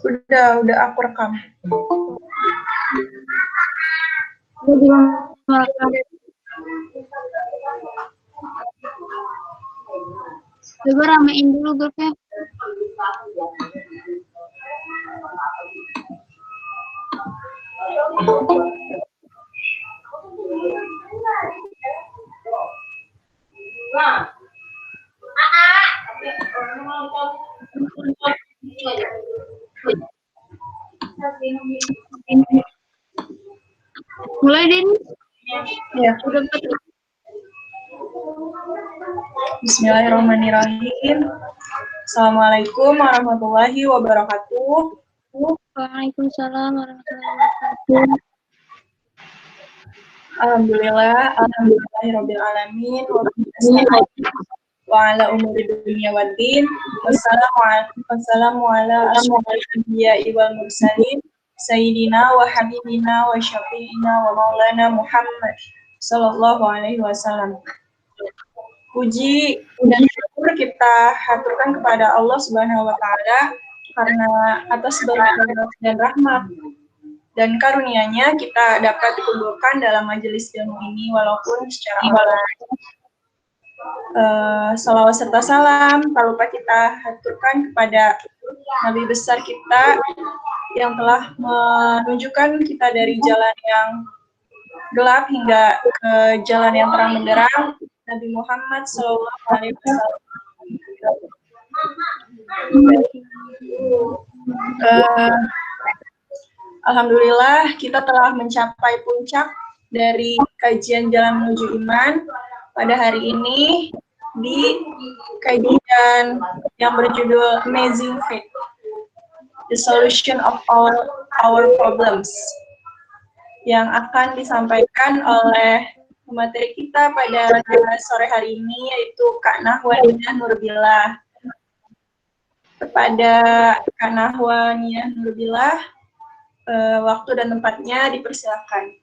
Udah aku rekam. Coba ramein dulu grupnya. Mulai, Din. Ya. Bismillahirrahmanirrahim. Assalamualaikum warahmatullahi wabarakatuh. Waalaikumsalam warahmatullahi wabarakatuh. Alhamdulillah, alhamdulillahirabbil alamin wa ala umuri dunya waddin. Wassalamu ala asyrofil anbiya'i wal mursalin sayyidina wa habibina wa syafi'ina wa maulana Muhammad sallallahu alaihi wasallam. Puji dan syukur kita haturkan kepada Allah Subhanahu wa taala karena atas berkah dan rahmat dan karunia-Nya kita dapat dikumpulkan dalam majelis ilmu ini walaupun secara online. Salawat serta salam tak lupa kita haturkan kepada Nabi besar kita yang telah menunjukkan kita dari jalan yang gelap hingga ke jalan yang terang benderang, Nabi Muhammad SAW. Alhamdulillah kita telah mencapai puncak dari kajian Jalan Menuju Iman pada hari ini di kajian yang berjudul Amazing Faith, The Solution of All Our Problems, yang akan disampaikan oleh pemateri kita pada sore hari ini, yaitu Kak Nahwa Ninah Nurbillah. Kepada Kak Nahwa Ninah Nurbillah, waktu dan tempatnya dipersilakan.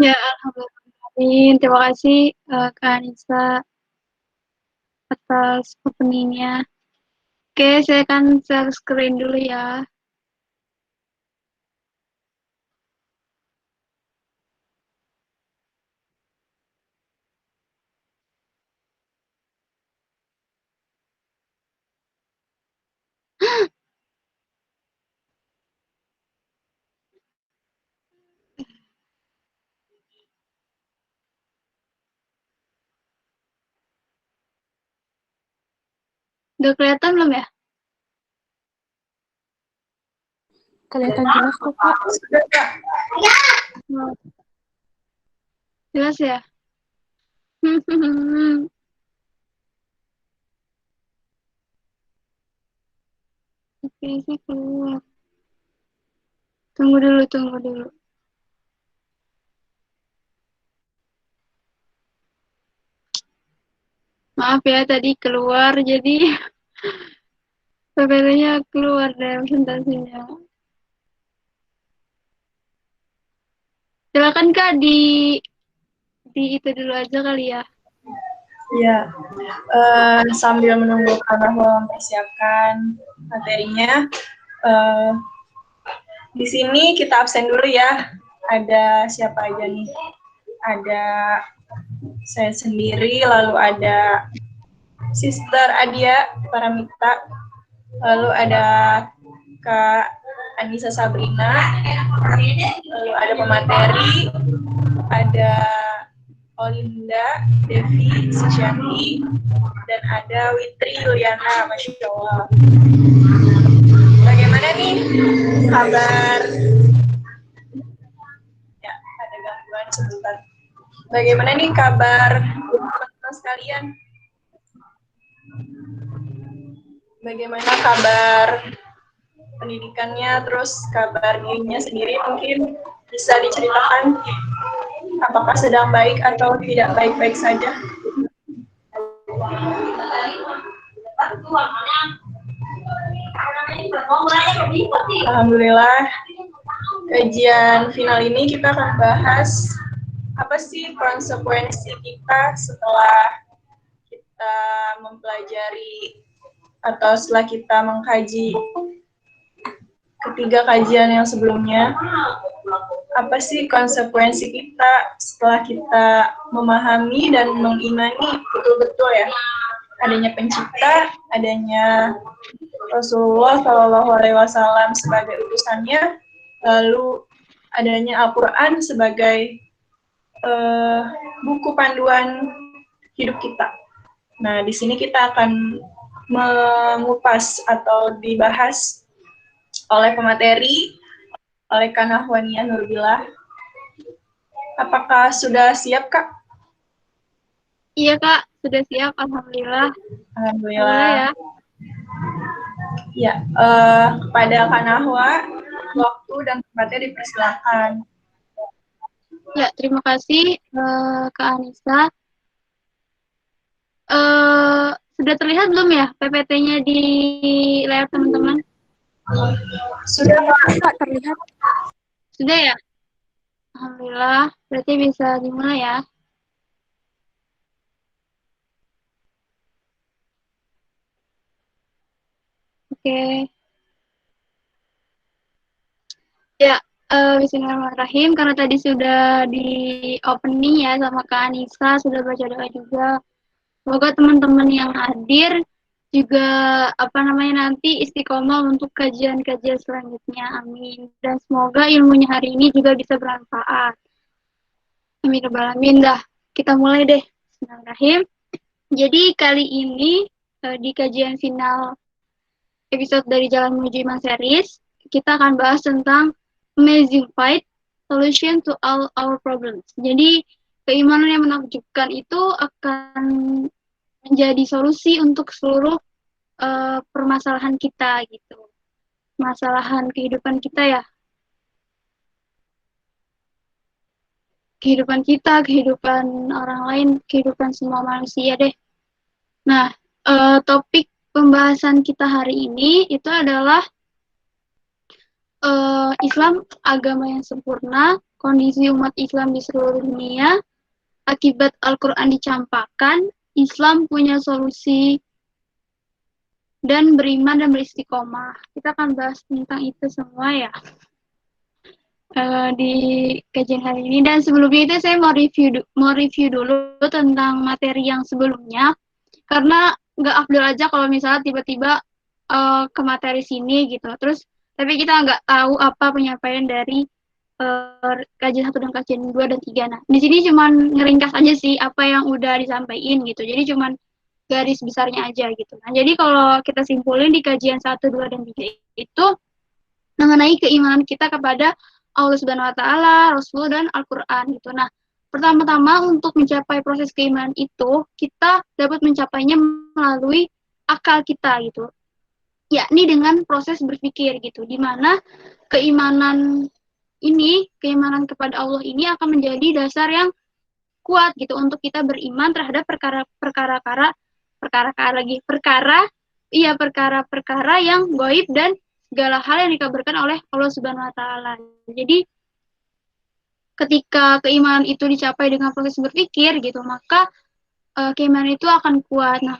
Ya, alhamdulillah. Terima kasih Kak Anissa atas openingnya. Oke, saya akan share screen dulu ya. Udah kelihatan belum ya? Kelihatan jelas kok, Kak. Jelas ya? Oke, sih keluar. Tunggu dulu. Maaf ya, tadi keluar, jadi tabelnya keluar dari presentasinya. Silakan Kak, di itu dulu aja kali ya. Ya, sambil menunggu Kak Nahwa mempersiapkan materinya, di sini kita absen dulu ya. Ada siapa aja nih? Ada saya sendiri, lalu ada Sister Adia Paramita, lalu ada Kak Anissa Sabrina, lalu ada pemateri, ada Olinda Devi Sucianti, dan ada Witri Yuliana, Masya Allah. Bagaimana nih kabar? Ya, ada gangguan sebentar. Bagaimana nih kabar teman-teman sekalian? Bagaimana kabar pendidikannya, terus kabar dirinya sendiri mungkin bisa diceritakan apakah sedang baik atau tidak baik-baik saja? Alhamdulillah, kajian final ini kita akan bahas apa sih konsekuensi kita setelah kita mempelajari atau setelah kita mengkaji ketiga kajian yang sebelumnya, apa sih konsekuensi kita setelah kita memahami dan mengimani betul-betul ya adanya pencipta, adanya Rasulullah Shallallahu Alaihi Wasallam sebagai utusannya, lalu adanya Al-Quran sebagai buku panduan hidup kita. Nah, di sini kita akan mengupas atau dibahas oleh pemateri, oleh Kak Nahwania Nurbillah. Apakah sudah siap, Kak? Iya, Kak. Sudah siap, Alhamdulillah. Alhamdulillah. Boleh ya. Ya, kepada Kak Nahwa, waktu dan tempatnya dipersilakan. Ya, terima kasih Kak Anissa. Sudah terlihat belum ya PPT-nya di layar teman-teman? Sudah, Kak, terlihat. Sudah ya? Alhamdulillah, berarti bisa dimulai ya. Oke. Ya, bismillahirrahmanirrahim. Karena tadi sudah di opening ya sama Kak Anissa, sudah baca doa juga. Semoga teman-teman yang hadir juga nanti istiqomah untuk kajian-kajian selanjutnya. Amin. Dan semoga ilmunya hari ini juga bisa bermanfaat. Amin rabbal alamin. Dah, kita mulai deh. Bismillahirrahmanirrahim. Jadi kali ini di kajian final episode dari Jalan Menuju Iman Series, kita akan bahas tentang Amazing Fight, Solution to All Our Problems. Jadi keimanan yang menakjubkan itu akan menjadi solusi untuk seluruh permasalahan kita gitu. Masalahan kehidupan kita ya. Kehidupan kita, kehidupan orang lain, kehidupan semua manusia deh. Nah, topik pembahasan kita hari ini itu adalah Islam agama yang sempurna, kondisi umat Islam di seluruh dunia, akibat Al-Quran dicampakkan, Islam punya solusi, dan beriman dan beristiqomah. Kita akan bahas tentang itu semua ya di kajian hari ini. Dan sebelumnya itu saya mau review dulu tentang materi yang sebelumnya, karena nggak afdol aja kalau misalnya tiba-tiba ke materi sini gitu. Terus tapi kita nggak tahu apa penyampaian dari kajian 1 dan kajian 2 dan 3. Nah, di sini cuman ngeringkas aja sih apa yang udah disampaikan gitu. Jadi cuman garis besarnya aja gitu. Nah, jadi kalau kita simpulin di kajian 1, 2, dan 3 itu mengenai keimanan kita kepada Allah Subhanahu wa taala, Rasul dan Al-Qur'an gitu. Nah, pertama-tama untuk mencapai proses keimanan itu, kita dapat mencapainya melalui akal kita gitu. Yakni dengan proses berpikir gitu, di mana keimanan kepada Allah ini akan menjadi dasar yang kuat gitu untuk kita beriman terhadap perkara-perkara yang gaib dan segala hal yang dikabarkan oleh Allah Subhanahu wa taala. Jadi ketika keimanan itu dicapai dengan proses berpikir gitu, maka keimanan itu akan kuat. Nah,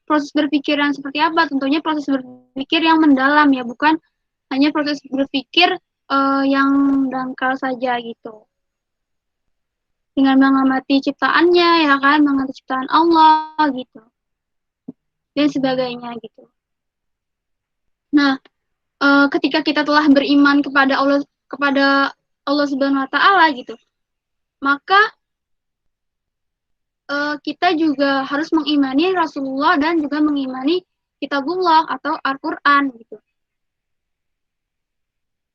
proses berpikir yang seperti apa? Tentunya proses berpikir yang mendalam ya, bukan hanya proses berpikir yang dangkal saja gitu. Dengan mengamati ciptaannya ya kan, mengamati ciptaan Allah gitu. Dan sebagainya gitu. Nah, ketika kita telah beriman kepada Allah Subhanahu wa taala gitu, maka kita juga harus mengimani Rasulullah dan juga mengimani Kitabullah atau Al-Qur'an gitu.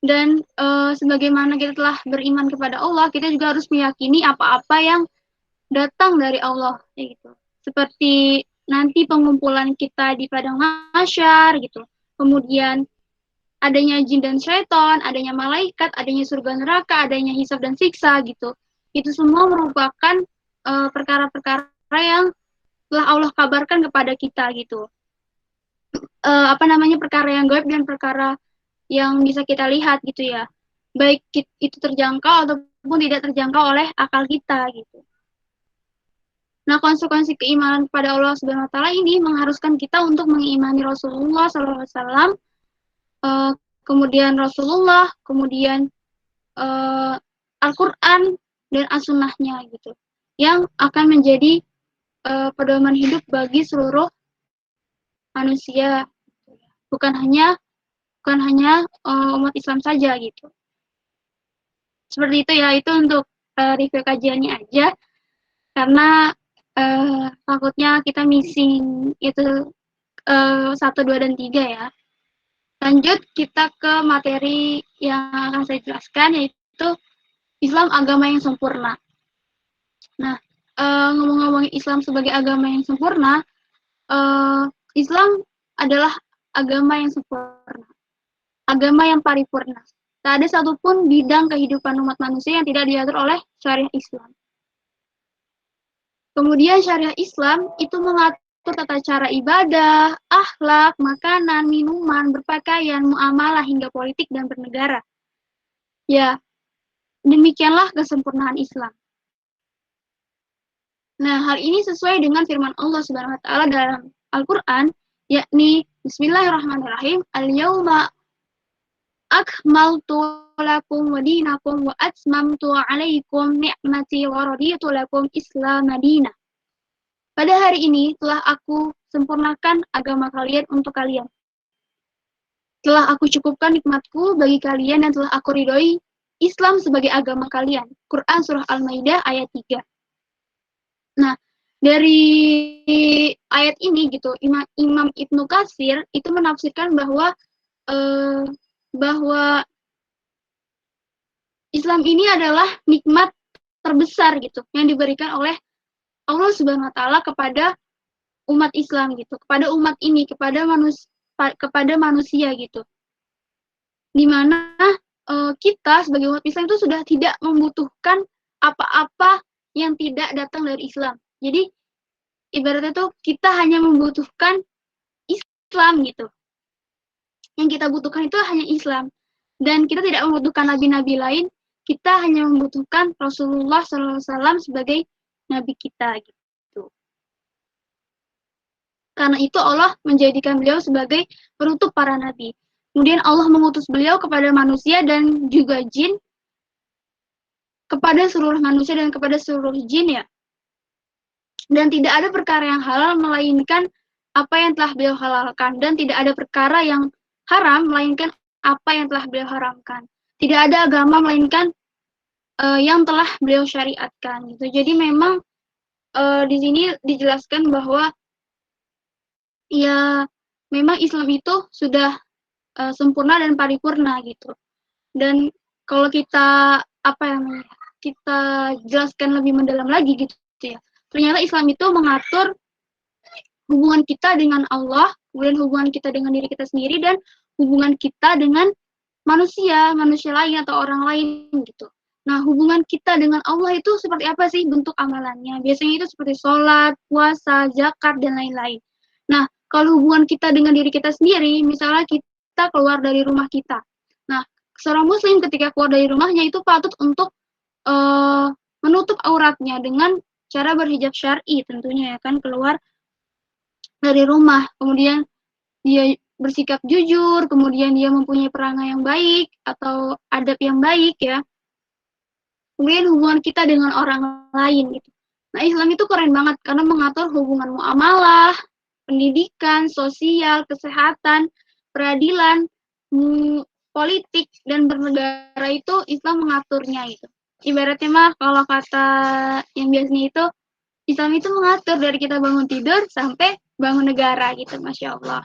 Dan sebagaimana kita telah beriman kepada Allah, kita juga harus meyakini apa-apa yang datang dari Allah gitu. Seperti nanti pengumpulan kita di padang mahsyar gitu. Kemudian adanya jin dan syaitan, adanya malaikat, adanya surga neraka, adanya hisab dan siksa gitu. Itu semua merupakan perkara-perkara yang telah Allah kabarkan kepada kita gitu. Perkara yang gaib dan perkara yang bisa kita lihat gitu ya. Baik itu terjangkau ataupun tidak terjangkau oleh akal kita gitu. Nah, konsekuensi keimanan kepada Allah Subhanahu wa taala ini mengharuskan kita untuk mengimani Rasulullah SAW, kemudian Rasulullah, kemudian Al-Qur'an dan as-sunnahnya gitu. Yang akan menjadi pedoman hidup bagi seluruh manusia. Bukan hanya umat Islam saja gitu. Seperti itu ya, itu untuk review kajiannya aja. Karena takutnya kita missing itu 1, 2, dan 3 ya. Lanjut kita ke materi yang akan saya jelaskan, yaitu Islam agama yang sempurna. Nah, ngomong-ngomongin Islam sebagai agama yang sempurna, Islam adalah agama yang sempurna, agama yang paripurna. Tak ada satupun bidang kehidupan umat manusia yang tidak diatur oleh syariah Islam. Kemudian syariah Islam itu mengatur tata cara ibadah, akhlak, makanan, minuman, berpakaian, muamalah, hingga politik dan bernegara. Ya, demikianlah kesempurnaan Islam. Nah, hal ini sesuai dengan firman Allah Subhanahu wa taala dalam Al-Qur'an, yakni Bismillahirrahmanirrahim, Al-yauma akmaltu lakum wa dinakum wa atmamtu 'alaikum ni'mati wa raditu lakum Islam madinah. Pada hari ini telah aku sempurnakan agama kalian untuk kalian. Telah aku cukupkan nikmatku bagi kalian dan telah aku ridhoi Islam sebagai agama kalian. Quran Surah Al-Maidah ayat 3. Nah, dari ayat ini gitu, Imam Ibnu Katsir itu menafsirkan bahwa Islam ini adalah nikmat terbesar gitu yang diberikan oleh Allah Subhanahu wa taala kepada umat Islam gitu, kepada umat ini, kepada manusia gitu. Di mana kita sebagai umat Islam itu sudah tidak membutuhkan apa-apa yang tidak datang dari Islam. Jadi ibaratnya tuh kita hanya membutuhkan Islam gitu. Yang kita butuhkan itu hanya Islam. Dan kita tidak membutuhkan nabi-nabi lain, kita hanya membutuhkan Rasulullah SAW sebagai nabi kita gitu. Karena itu Allah menjadikan beliau sebagai penutup para nabi. Kemudian Allah mengutus beliau kepada manusia dan juga jin, kepada seluruh manusia dan kepada seluruh jin ya. Dan tidak ada perkara yang halal melainkan apa yang telah beliau halalkan, dan tidak ada perkara yang haram melainkan apa yang telah beliau haramkan. Tidak ada agama melainkan yang telah beliau syariatkan gitu. Jadi memang di sini dijelaskan bahwa ya memang Islam itu sudah sempurna dan paripurna gitu. Dan kalau kita kita jelaskan lebih mendalam lagi gitu ya. Ternyata Islam itu mengatur hubungan kita dengan Allah, kemudian hubungan kita dengan diri kita sendiri, dan hubungan kita dengan manusia lain atau orang lain gitu. Nah, hubungan kita dengan Allah itu seperti apa sih bentuk amalannya? Biasanya itu seperti sholat, puasa, zakat, dan lain-lain. Nah, kalau hubungan kita dengan diri kita sendiri, misalnya kita keluar dari rumah kita. Nah, seorang muslim ketika keluar dari rumahnya itu patut untuk menutup auratnya dengan cara berhijab syar'i tentunya ya kan, keluar dari rumah. Kemudian dia bersikap jujur, kemudian dia mempunyai perangai yang baik atau adab yang baik ya. Kemudian hubungan kita dengan orang lain gitu. Nah, Islam itu keren banget karena mengatur hubungan muamalah, pendidikan, sosial, kesehatan, peradilan, politik, dan bernegara itu Islam mengaturnya gitu. Ibaratnya mah kalau kata yang biasanya itu, Islam itu mengatur dari kita bangun tidur sampai bangun negara gitu, Masya Allah.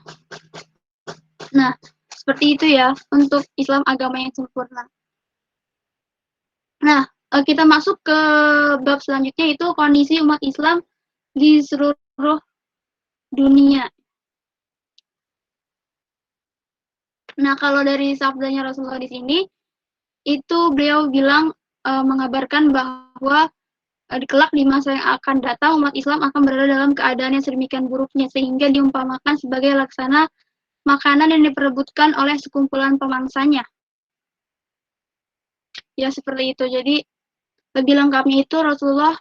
Nah, seperti itu ya untuk Islam agama yang sempurna. Nah, kita masuk ke bab selanjutnya, itu kondisi umat Islam di seluruh dunia. Nah, kalau dari sabdanya Rasulullah di sini, itu beliau bilang mengabarkan bahwa kelak di masa yang akan datang umat Islam akan berada dalam keadaan yang sedemikian buruknya sehingga diumpamakan sebagai laksana makanan yang diperebutkan oleh sekumpulan pemangsanya. Ya seperti itu. Jadi lebih lengkapnya itu Rasulullah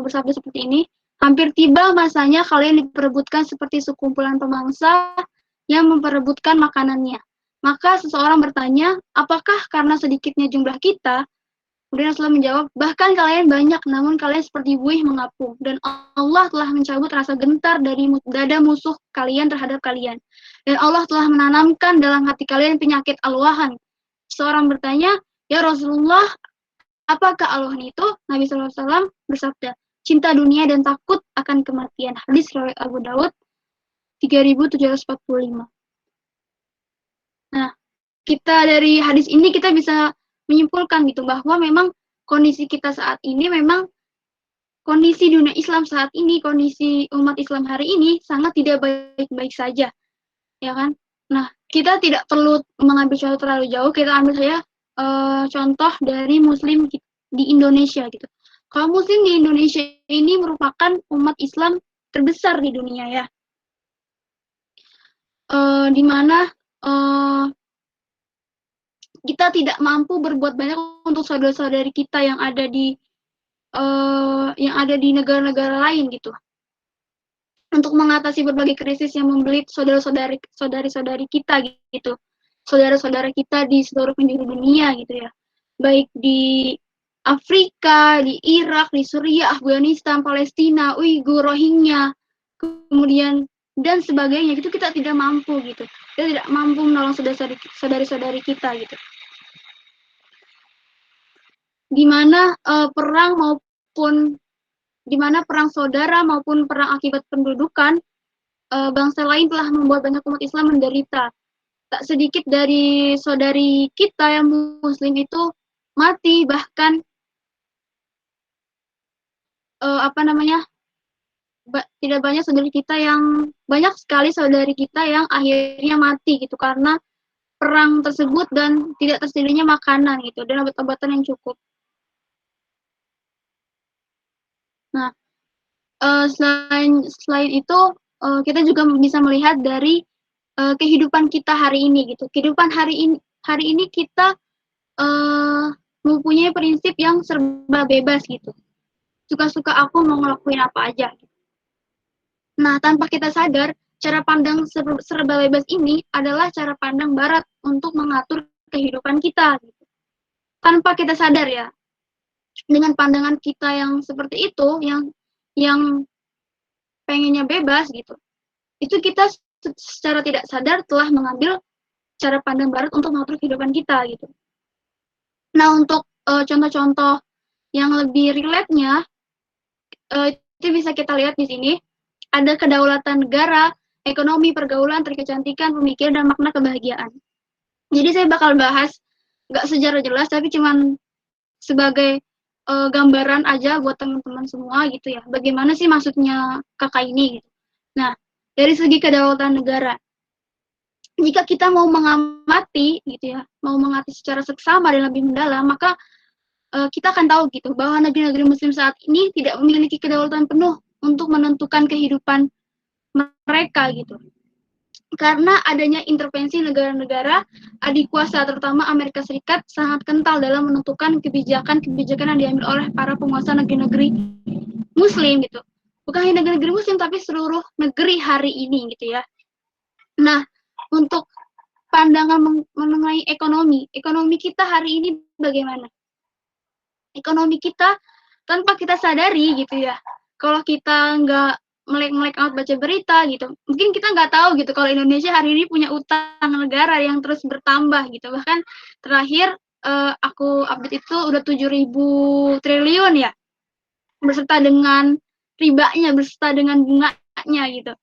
bersabda seperti ini, Hampir tiba masanya kalian diperebutkan seperti sekumpulan pemangsa yang memperebutkan makanannya. Maka seseorang bertanya, apakah karena sedikitnya jumlah kita? Kemudian Rasulullah menjawab, bahkan kalian banyak, namun kalian seperti buih mengapung. Dan Allah telah mencabut rasa gentar dari dada musuh kalian terhadap kalian. Dan Allah telah menanamkan dalam hati kalian penyakit alwahan. Seorang bertanya, ya Rasulullah, apakah alwahan itu? Nabi SAW bersabda, cinta dunia dan takut akan kematian. Hadis riwayat Abu Dawud 3745. Nah, kita dari hadis ini kita bisa menyimpulkan gitu bahwa memang kondisi kita saat ini memang kondisi dunia Islam saat ini, kondisi umat Islam hari ini sangat tidak baik-baik saja, ya kan? Nah, kita tidak perlu mengambil contoh terlalu jauh, kita ambil saja contoh dari Muslim di Indonesia gitu. Kalau Muslim di Indonesia ini merupakan umat Islam terbesar di dunia ya, di mana kita tidak mampu berbuat banyak untuk saudara-saudari kita yang ada di negara-negara lain gitu. Untuk mengatasi berbagai krisis yang membelit saudari-saudari kita gitu. Saudara-saudara kita di seluruh penjuru dunia gitu ya. Baik di Afrika, di Irak, di Suriah, Afghanistan, Palestina, Uighur, Rohingya, kemudian dan sebagainya, itu kita tidak mampu gitu. Kita tidak mampu menolong saudari-saudari kita gitu. Di mana perang saudara maupun perang akibat pendudukan, bangsa lain telah membuat banyak umat Islam menderita. Tak sedikit dari saudari kita yang Muslim itu mati, bahkan tidak banyak banyak sekali saudari kita yang akhirnya mati gitu karena perang tersebut dan tidak tersedianya makanan gitu dan obat-obatan yang cukup. Nah, selain itu kita juga bisa melihat dari kehidupan kita hari ini gitu. Kehidupan hari ini kita mempunyai prinsip yang serba bebas gitu. Suka-suka aku mau ngelakuin apa aja. Nah, tanpa kita sadar, cara pandang serba bebas ini adalah cara pandang Barat untuk mengatur kehidupan kita. Gitu. Tanpa kita sadar ya, dengan pandangan kita yang seperti itu, yang pengennya bebas gitu, itu kita secara tidak sadar telah mengambil cara pandang Barat untuk mengatur kehidupan kita gitu. Nah, untuk contoh-contoh yang lebih relate-nya, itu bisa kita lihat di sini. Ada kedaulatan negara, ekonomi, pergaulan, kecantikan, pemikiran, dan makna kebahagiaan. Jadi saya bakal bahas, nggak secara jelas, tapi cuman sebagai gambaran aja buat teman-teman semua gitu ya. Bagaimana sih maksudnya kakak ini gitu. Nah, dari segi kedaulatan negara, jika kita mau mengamati gitu ya, mau mengamati secara seksama dan lebih mendalam, maka kita akan tahu gitu bahwa negeri-negeri Muslim saat ini tidak memiliki kedaulatan penuh untuk menentukan kehidupan mereka gitu. Karena adanya intervensi negara-negara adik kuasa terutama Amerika Serikat sangat kental dalam menentukan kebijakan-kebijakan yang diambil oleh para penguasa negeri-negeri Muslim gitu. Bukan hanya negeri-negeri Muslim tapi seluruh negeri hari ini gitu ya. Nah, untuk pandangan mengenai ekonomi kita hari ini bagaimana? Ekonomi kita tanpa kita sadari gitu ya. Kalau kita nggak melek-melek amat baca berita gitu, mungkin kita nggak tahu gitu kalau Indonesia hari ini punya utang negara yang terus bertambah gitu. Bahkan terakhir aku update itu udah 7.000 triliun ya, beserta dengan ribanya, beserta dengan bunganya gitu.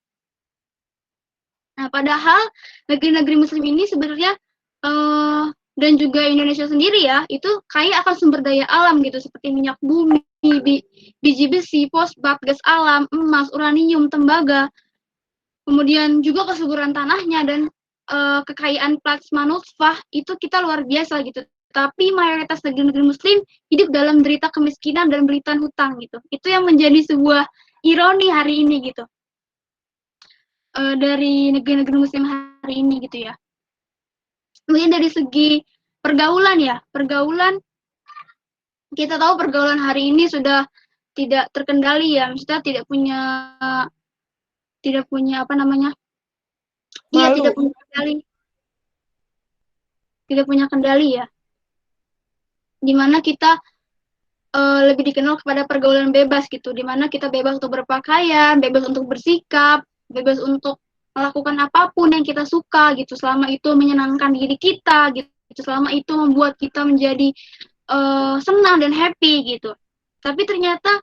Nah, padahal negeri-negeri Muslim ini sebenarnya dan juga Indonesia sendiri ya, itu kaya akan sumber daya alam gitu, seperti minyak bumi, biji besi, fosfat, gas alam, emas, uranium, tembaga, kemudian juga kesuburan tanahnya dan kekayaan plasma nutfah itu kita luar biasa gitu. Tapi mayoritas negeri-negeri Muslim hidup dalam derita kemiskinan dan belitan hutang gitu. Itu yang menjadi sebuah ironi hari ini gitu. Dari negeri-negeri Muslim hari ini gitu ya. Kemudian dari segi pergaulan ya, kita tahu pergaulan hari ini sudah tidak terkendali ya, maksudnya tidak punya apa namanya? Iya, Malu. tidak punya kendali. Tidak punya kendali ya. Di mana kita lebih dikenal kepada pergaulan bebas gitu, di mana kita bebas untuk berpakaian, bebas untuk bersikap, bebas untuk melakukan apapun yang kita suka gitu, selama itu menyenangkan diri kita gitu, selama itu membuat kita menjadi senang dan happy gitu. Tapi ternyata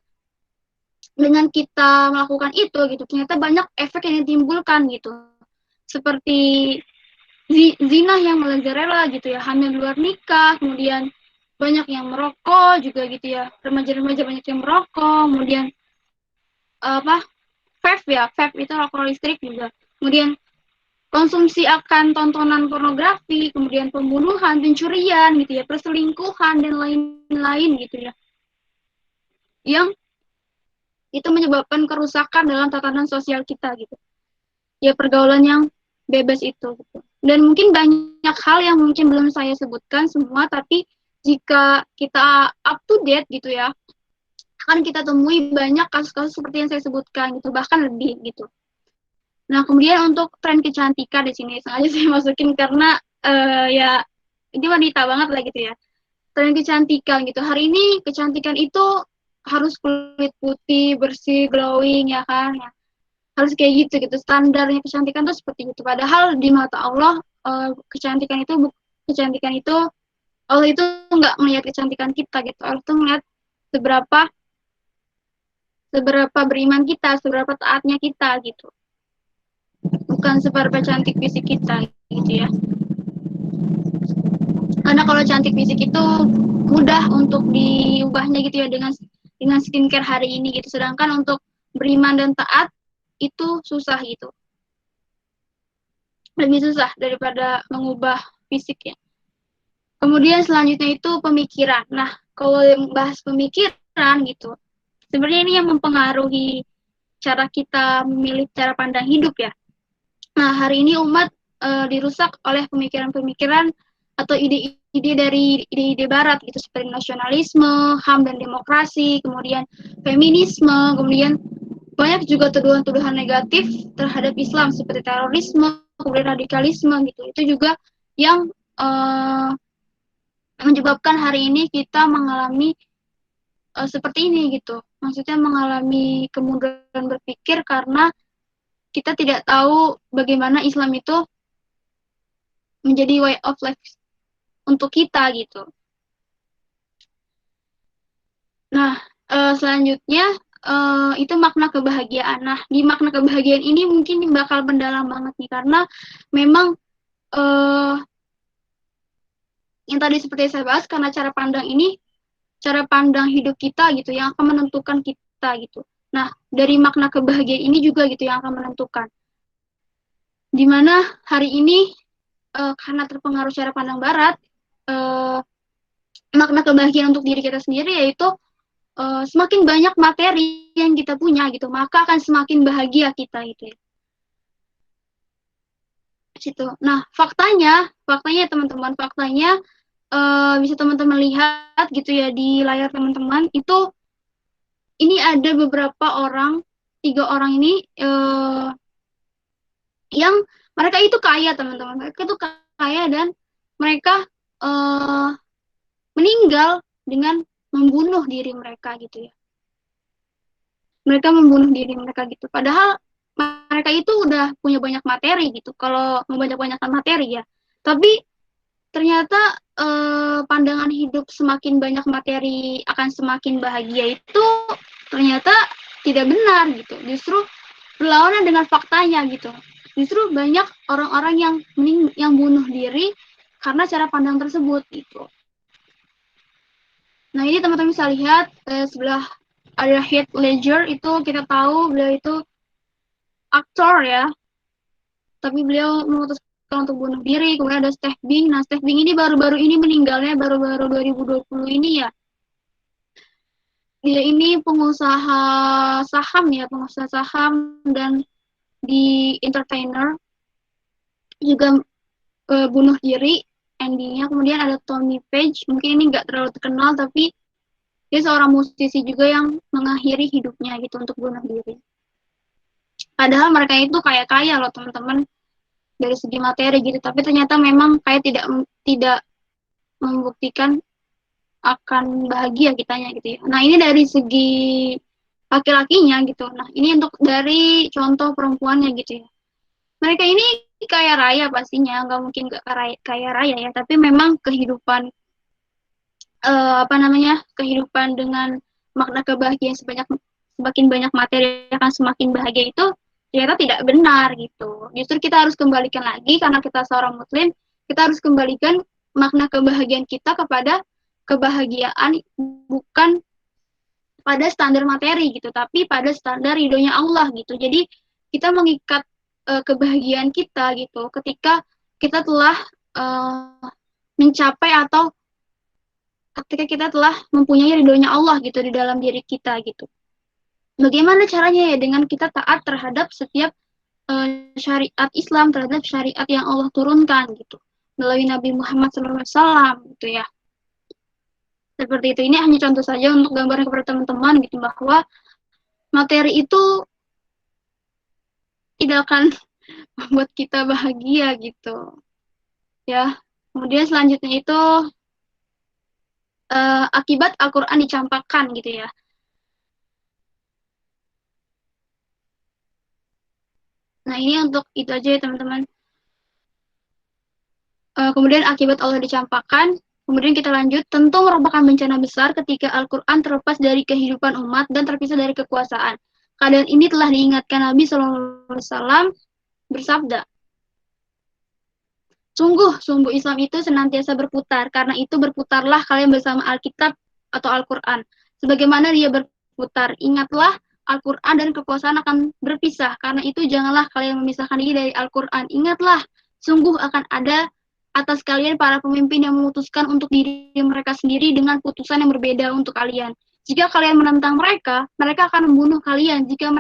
dengan kita melakukan itu gitu, ternyata banyak efek yang ditimbulkan gitu. Seperti zina yang merajalela gitu ya, hamil luar nikah, kemudian banyak yang merokok juga gitu ya, remaja-remaja banyak yang merokok, kemudian vape itu rokok listrik juga, kemudian konsumsi akan tontonan pornografi, kemudian pembunuhan, pencurian gitu ya, perselingkuhan dan lain-lain gitu ya, yang itu menyebabkan kerusakan dalam tatanan sosial kita gitu. Ya pergaulan yang bebas itu gitu. Dan mungkin banyak hal yang mungkin belum saya sebutkan semua, tapi jika kita up to date gitu ya, akan kita temui banyak kasus-kasus seperti yang saya sebutkan gitu, bahkan lebih gitu. Nah, kemudian untuk tren kecantikan di sini sengaja saya masukin karena ya ini wanita banget lah gitu ya. Tren kecantikan gitu. Hari ini kecantikan itu harus kulit putih, bersih, glowing ya kan. Ya. Harus kayak gitu standarnya kecantikan tuh seperti itu, padahal di mata Allah kecantikan itu Allah itu nggak melihat kecantikan kita gitu. Allah tuh melihat seberapa beriman kita, seberapa taatnya kita gitu, bukan seberapa cantik fisik kita gitu ya. Karena kalau cantik fisik itu mudah untuk diubahnya gitu ya dengan skincare hari ini gitu, sedangkan untuk beriman dan taat itu susah gitu, lebih susah daripada mengubah fisik ya. Kemudian selanjutnya itu pemikiran. Nah, kalau bahas pemikiran gitu, sebenarnya ini yang mempengaruhi cara kita memilih cara pandang hidup ya. Nah, hari ini umat dirusak oleh pemikiran-pemikiran atau ide-ide dari ide-ide barat gitu, seperti nasionalisme, HAM dan demokrasi, kemudian feminisme, kemudian banyak juga tuduhan-tuduhan negatif terhadap Islam seperti terorisme, kemudian radikalisme gitu. Itu juga yang menyebabkan hari ini kita mengalami seperti ini gitu. Maksudnya mengalami kemudahan berpikir karena kita tidak tahu bagaimana Islam itu menjadi way of life untuk kita gitu. Nah, selanjutnya itu makna kebahagiaan. Nah, di makna kebahagiaan ini mungkin bakal mendalam banget nih, karena memang yang tadi seperti saya bahas, karena cara pandang hidup kita gitu yang akan menentukan kita gitu. Nah, dari makna kebahagiaan ini juga gitu yang akan menentukan. Dimana hari ini karena terpengaruh cara pandang barat, makna kebahagiaan untuk diri kita sendiri yaitu semakin banyak materi yang kita punya gitu, maka akan semakin bahagia kita gitu ya. Situ. Nah, faktanya teman-teman, bisa teman-teman lihat gitu ya di layar teman-teman itu, ini ada beberapa orang, 3 orang ini yang mereka itu kaya teman-teman, mereka itu kaya dan mereka meninggal dengan membunuh diri mereka gitu ya. Mereka membunuh diri mereka gitu. Padahal mereka itu udah punya banyak materi gitu. Kalau membanyak-banyakkan materi ya. Tapi ternyata pandangan hidup semakin banyak materi akan semakin bahagia itu ternyata tidak benar gitu. Justru berlawanan dengan faktanya gitu. Justru banyak orang-orang yang bunuh diri karena cara pandang tersebut gitu. Nah, ini teman-teman bisa lihat sebelah ada Heath Ledger, itu kita tahu beliau itu aktor ya, tapi beliau memutuskan untuk bunuh diri. Kemudian ada Steve Bing. Nah, Steve Bing ini baru-baru ini meninggalnya, baru-baru 2020 ini ya. Dia ini pengusaha saham dan di entertainer, juga bunuh diri endingnya. Kemudian ada Tommy Page, mungkin ini nggak terlalu terkenal, tapi Dia seorang musisi juga yang mengakhiri hidupnya gitu untuk bunuh diri. Padahal mereka itu kaya-kaya loh teman-teman dari segi materi gitu, tapi ternyata memang kayak tidak membuktikan akan bahagia kitanya gitu ya. Nah, ini dari segi laki-lakinya gitu. Nah, ini untuk dari contoh perempuannya gitu ya. Mereka ini kaya raya pastinya, nggak mungkin nggak kaya raya ya, tapi memang kehidupan kehidupan dengan makna kebahagiaan semakin banyak materi akan semakin bahagia itu ternyata tidak benar gitu. Justru kita harus kembalikan lagi karena kita seorang muslim, kita harus kembalikan makna kebahagiaan kita kepada kebahagiaan bukan pada standar materi gitu, tapi pada standar ridhonya Allah gitu. Jadi kita mengikat kebahagiaan kita gitu ketika kita telah mencapai atau ketika kita telah mempunyai ridhonya Allah gitu di dalam diri kita gitu. Bagaimana caranya ya? Dengan kita taat terhadap setiap syariat Islam, terhadap syariat yang Allah turunkan gitu melalui Nabi Muhammad SAW gitu ya. Seperti itu. Ini hanya contoh saja untuk gambaran kepada teman-teman gitu bahwa materi itu tidak akan membuat kita bahagia gitu ya. Kemudian selanjutnya itu akibat Al-Quran dicampakkan gitu ya. Nah, ini untuk itu aja ya teman-teman. Kemudian akibat Allah dicampakkan, kemudian kita lanjut, tentu merupakan bencana besar ketika Al-Quran terlepas dari kehidupan umat dan terpisah dari kekuasaan. Keadaan ini telah diingatkan Nabi SAW bersabda, sungguh Islam itu senantiasa berputar, karena itu berputarlah kalian bersama Alkitab atau Al-Quran. Sebagaimana dia berputar, ingatlah Al-Quran dan kekuasaan akan berpisah, karena itu janganlah kalian memisahkan diri dari Al-Quran. Ingatlah, sungguh akan ada atas kalian para pemimpin yang memutuskan untuk diri mereka sendiri dengan putusan yang berbeda untuk kalian. Jika kalian menentang mereka, mereka akan membunuh kalian. Jika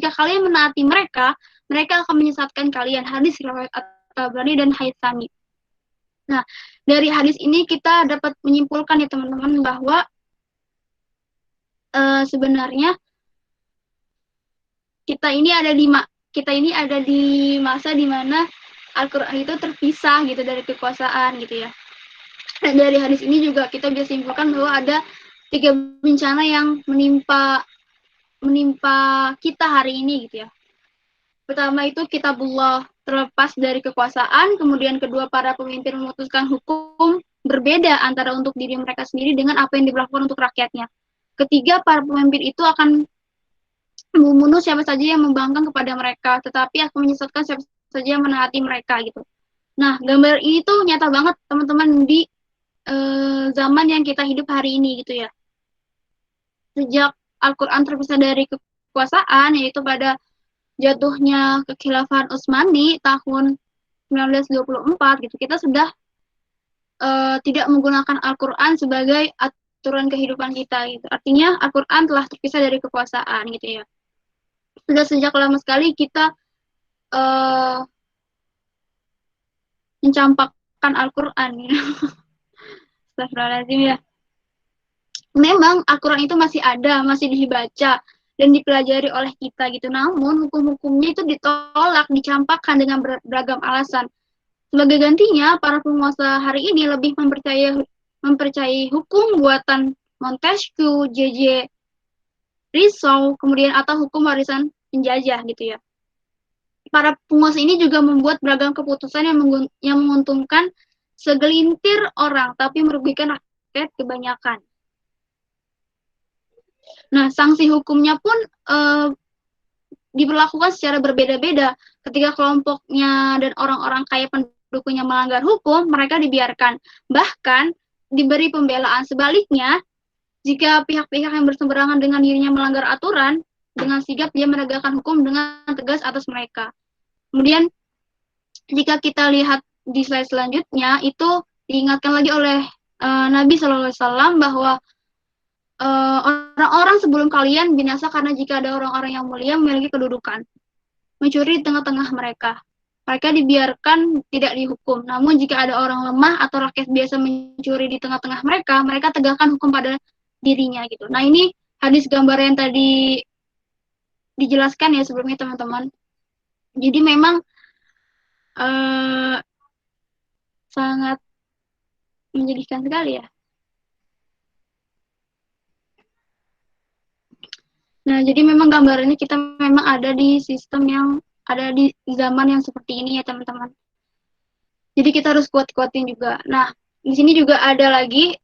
kalian menaati mereka, mereka akan menyesatkan kalian. Hadis riwayat At-Tabrani dan Haythami. Nah, dari hadis ini kita dapat menyimpulkan ya teman-teman bahwa sebenarnya kita ini ada di masa di mana Al-Quran itu terpisah gitu dari kekuasaan gitu ya. Dan dari hadis ini juga kita bisa simpulkan bahwa ada 3 bencana yang menimpa kita hari ini gitu ya. Pertama itu kitabullah terlepas dari kekuasaan, kemudian kedua para pemimpin memutuskan hukum berbeda antara untuk diri mereka sendiri dengan apa yang diberlakukan untuk rakyatnya. Ketiga, para pemimpin itu akan membunuh siapa saja yang membangkang kepada mereka, tetapi akan menyesatkan siapa saja yang menaati mereka gitu. Nah, gambar ini tuh nyata banget teman-teman di zaman yang kita hidup hari ini gitu ya. Sejak Al-Quran terpisah dari kekuasaan, yaitu pada jatuhnya kekhilafahan Utsmani tahun 1924 gitu, kita sudah tidak menggunakan Al-Quran sebagai aturan kehidupan kita gitu. Artinya Al-Quran telah terpisah dari kekuasaan gitu ya. Sudah sejak lama sekali kita mencampakkan Al-Quran gitu. Astagfirullahaladzim ya. Memang Al-Quran itu masih ada, masih dibaca dan dipelajari oleh kita gitu. Namun hukum-hukumnya itu ditolak, dicampakkan dengan beragam alasan. Sebagai gantinya, para penguasa hari ini lebih mempercayai hukum buatan Montesquieu, J.J. Rousseau, kemudian atau hukum warisan penjajah gitu ya. Para penguasa ini juga membuat beragam keputusan yang menguntungkan segelintir orang, tapi merugikan rakyat kebanyakan. Nah, sanksi hukumnya pun diberlakukan secara berbeda-beda. Ketika kelompoknya dan orang-orang kaya pendukungnya melanggar hukum, mereka dibiarkan. Bahkan diberi pembelaan. Sebaliknya, jika pihak-pihak yang berseberangan dengan dirinya melanggar aturan, dengan sigap dia menegakkan hukum dengan tegas atas mereka. Kemudian, jika kita lihat di slide selanjutnya, itu diingatkan lagi oleh Nabi SAW bahwa orang-orang sebelum kalian binasa karena jika ada orang-orang yang mulia memiliki kedudukan, mencuri di tengah-tengah mereka. Mereka dibiarkan tidak dihukum. Namun jika ada orang lemah atau rakyat biasa mencuri di tengah-tengah mereka, mereka tegakkan hukum pada dirinya gitu. Nah, ini hadis gambar yang tadi dijelaskan ya sebelumnya teman-teman. Jadi memang sangat menyedihkan sekali ya. Nah, jadi memang gambarannya kita memang ada di sistem yang ada di zaman yang seperti ini ya teman-teman. Jadi kita harus kuat-kuatin juga. Nah, di sini juga ada lagi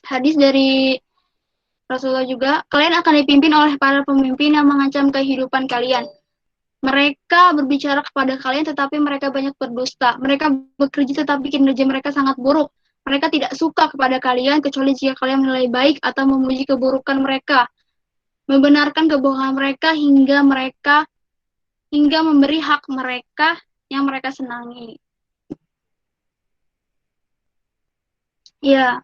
hadis dari Rasulullah juga, kalian akan dipimpin oleh para pemimpin yang mengancam kehidupan kalian. Mereka berbicara kepada kalian tetapi mereka banyak berdusta. Mereka bekerja tetapi kinerja mereka sangat buruk. Mereka tidak suka kepada kalian kecuali jika kalian menilai baik atau memuji keburukan mereka. Membenarkan kebohongan mereka hingga memberi hak mereka yang mereka senangi. Ya,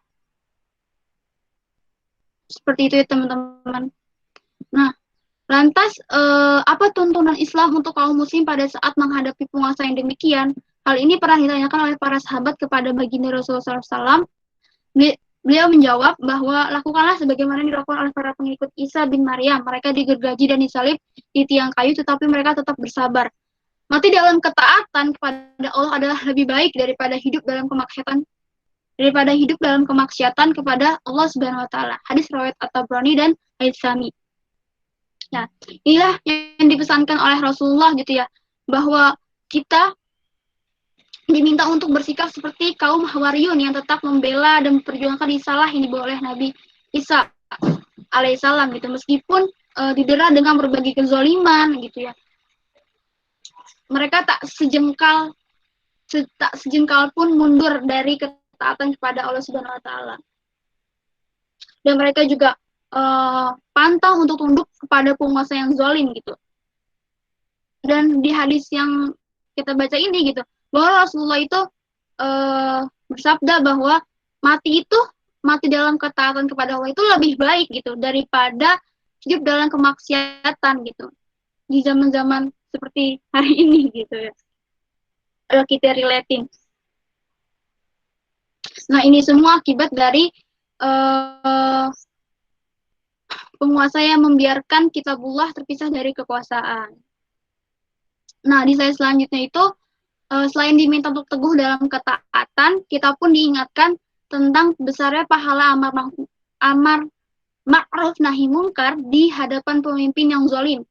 seperti itu ya teman-teman. Nah, lantas, apa tuntunan Islam untuk kaum muslim pada saat menghadapi penguasa yang demikian? Hal ini pernah ditanyakan oleh para sahabat kepada baginda Rasulullah SAW. Beliau menjawab bahwa lakukanlah sebagaimana dilakukan oleh para pengikut Isa bin Maryam. Mereka digergaji dan disalib di tiang kayu, tetapi mereka tetap bersabar. Mati dalam ketaatan kepada Allah adalah lebih baik daripada hidup dalam kemaksiatan kepada Allah Subhanahu wa taala. Hadis riwayat At-Tabrani dan Al-Sami. Nah, inilah yang dipesankan oleh Rasulullah gitu ya, bahwa kita diminta untuk bersikap seperti kaum Hawariyun yang tetap membela dan memperjuangkan risalah yang dibawa oleh Nabi Isa alaihissalam gitu, meskipun didera dengan berbagai kezaliman gitu ya. Mereka tak sejengkal pun mundur dari ketaatan kepada Allah Subhanahu wa taala. Dan mereka juga pantang untuk tunduk kepada penguasa yang zalim gitu. Dan di hadis yang kita baca ini gitu, bahwa Rasulullah itu bersabda bahwa mati dalam ketaatan kepada Allah itu lebih baik gitu daripada hidup dalam kemaksiatan gitu di zaman-zaman seperti hari ini gitu ya. Kita relating. Nah, ini semua akibat dari penguasa yang membiarkan kitabullah terpisah dari kekuasaan. Nah, di slide selanjutnya itu, selain diminta untuk teguh dalam ketaatan, kita pun diingatkan tentang besarnya pahala amar ma'ruf nahi mungkar di hadapan pemimpin yang zalim.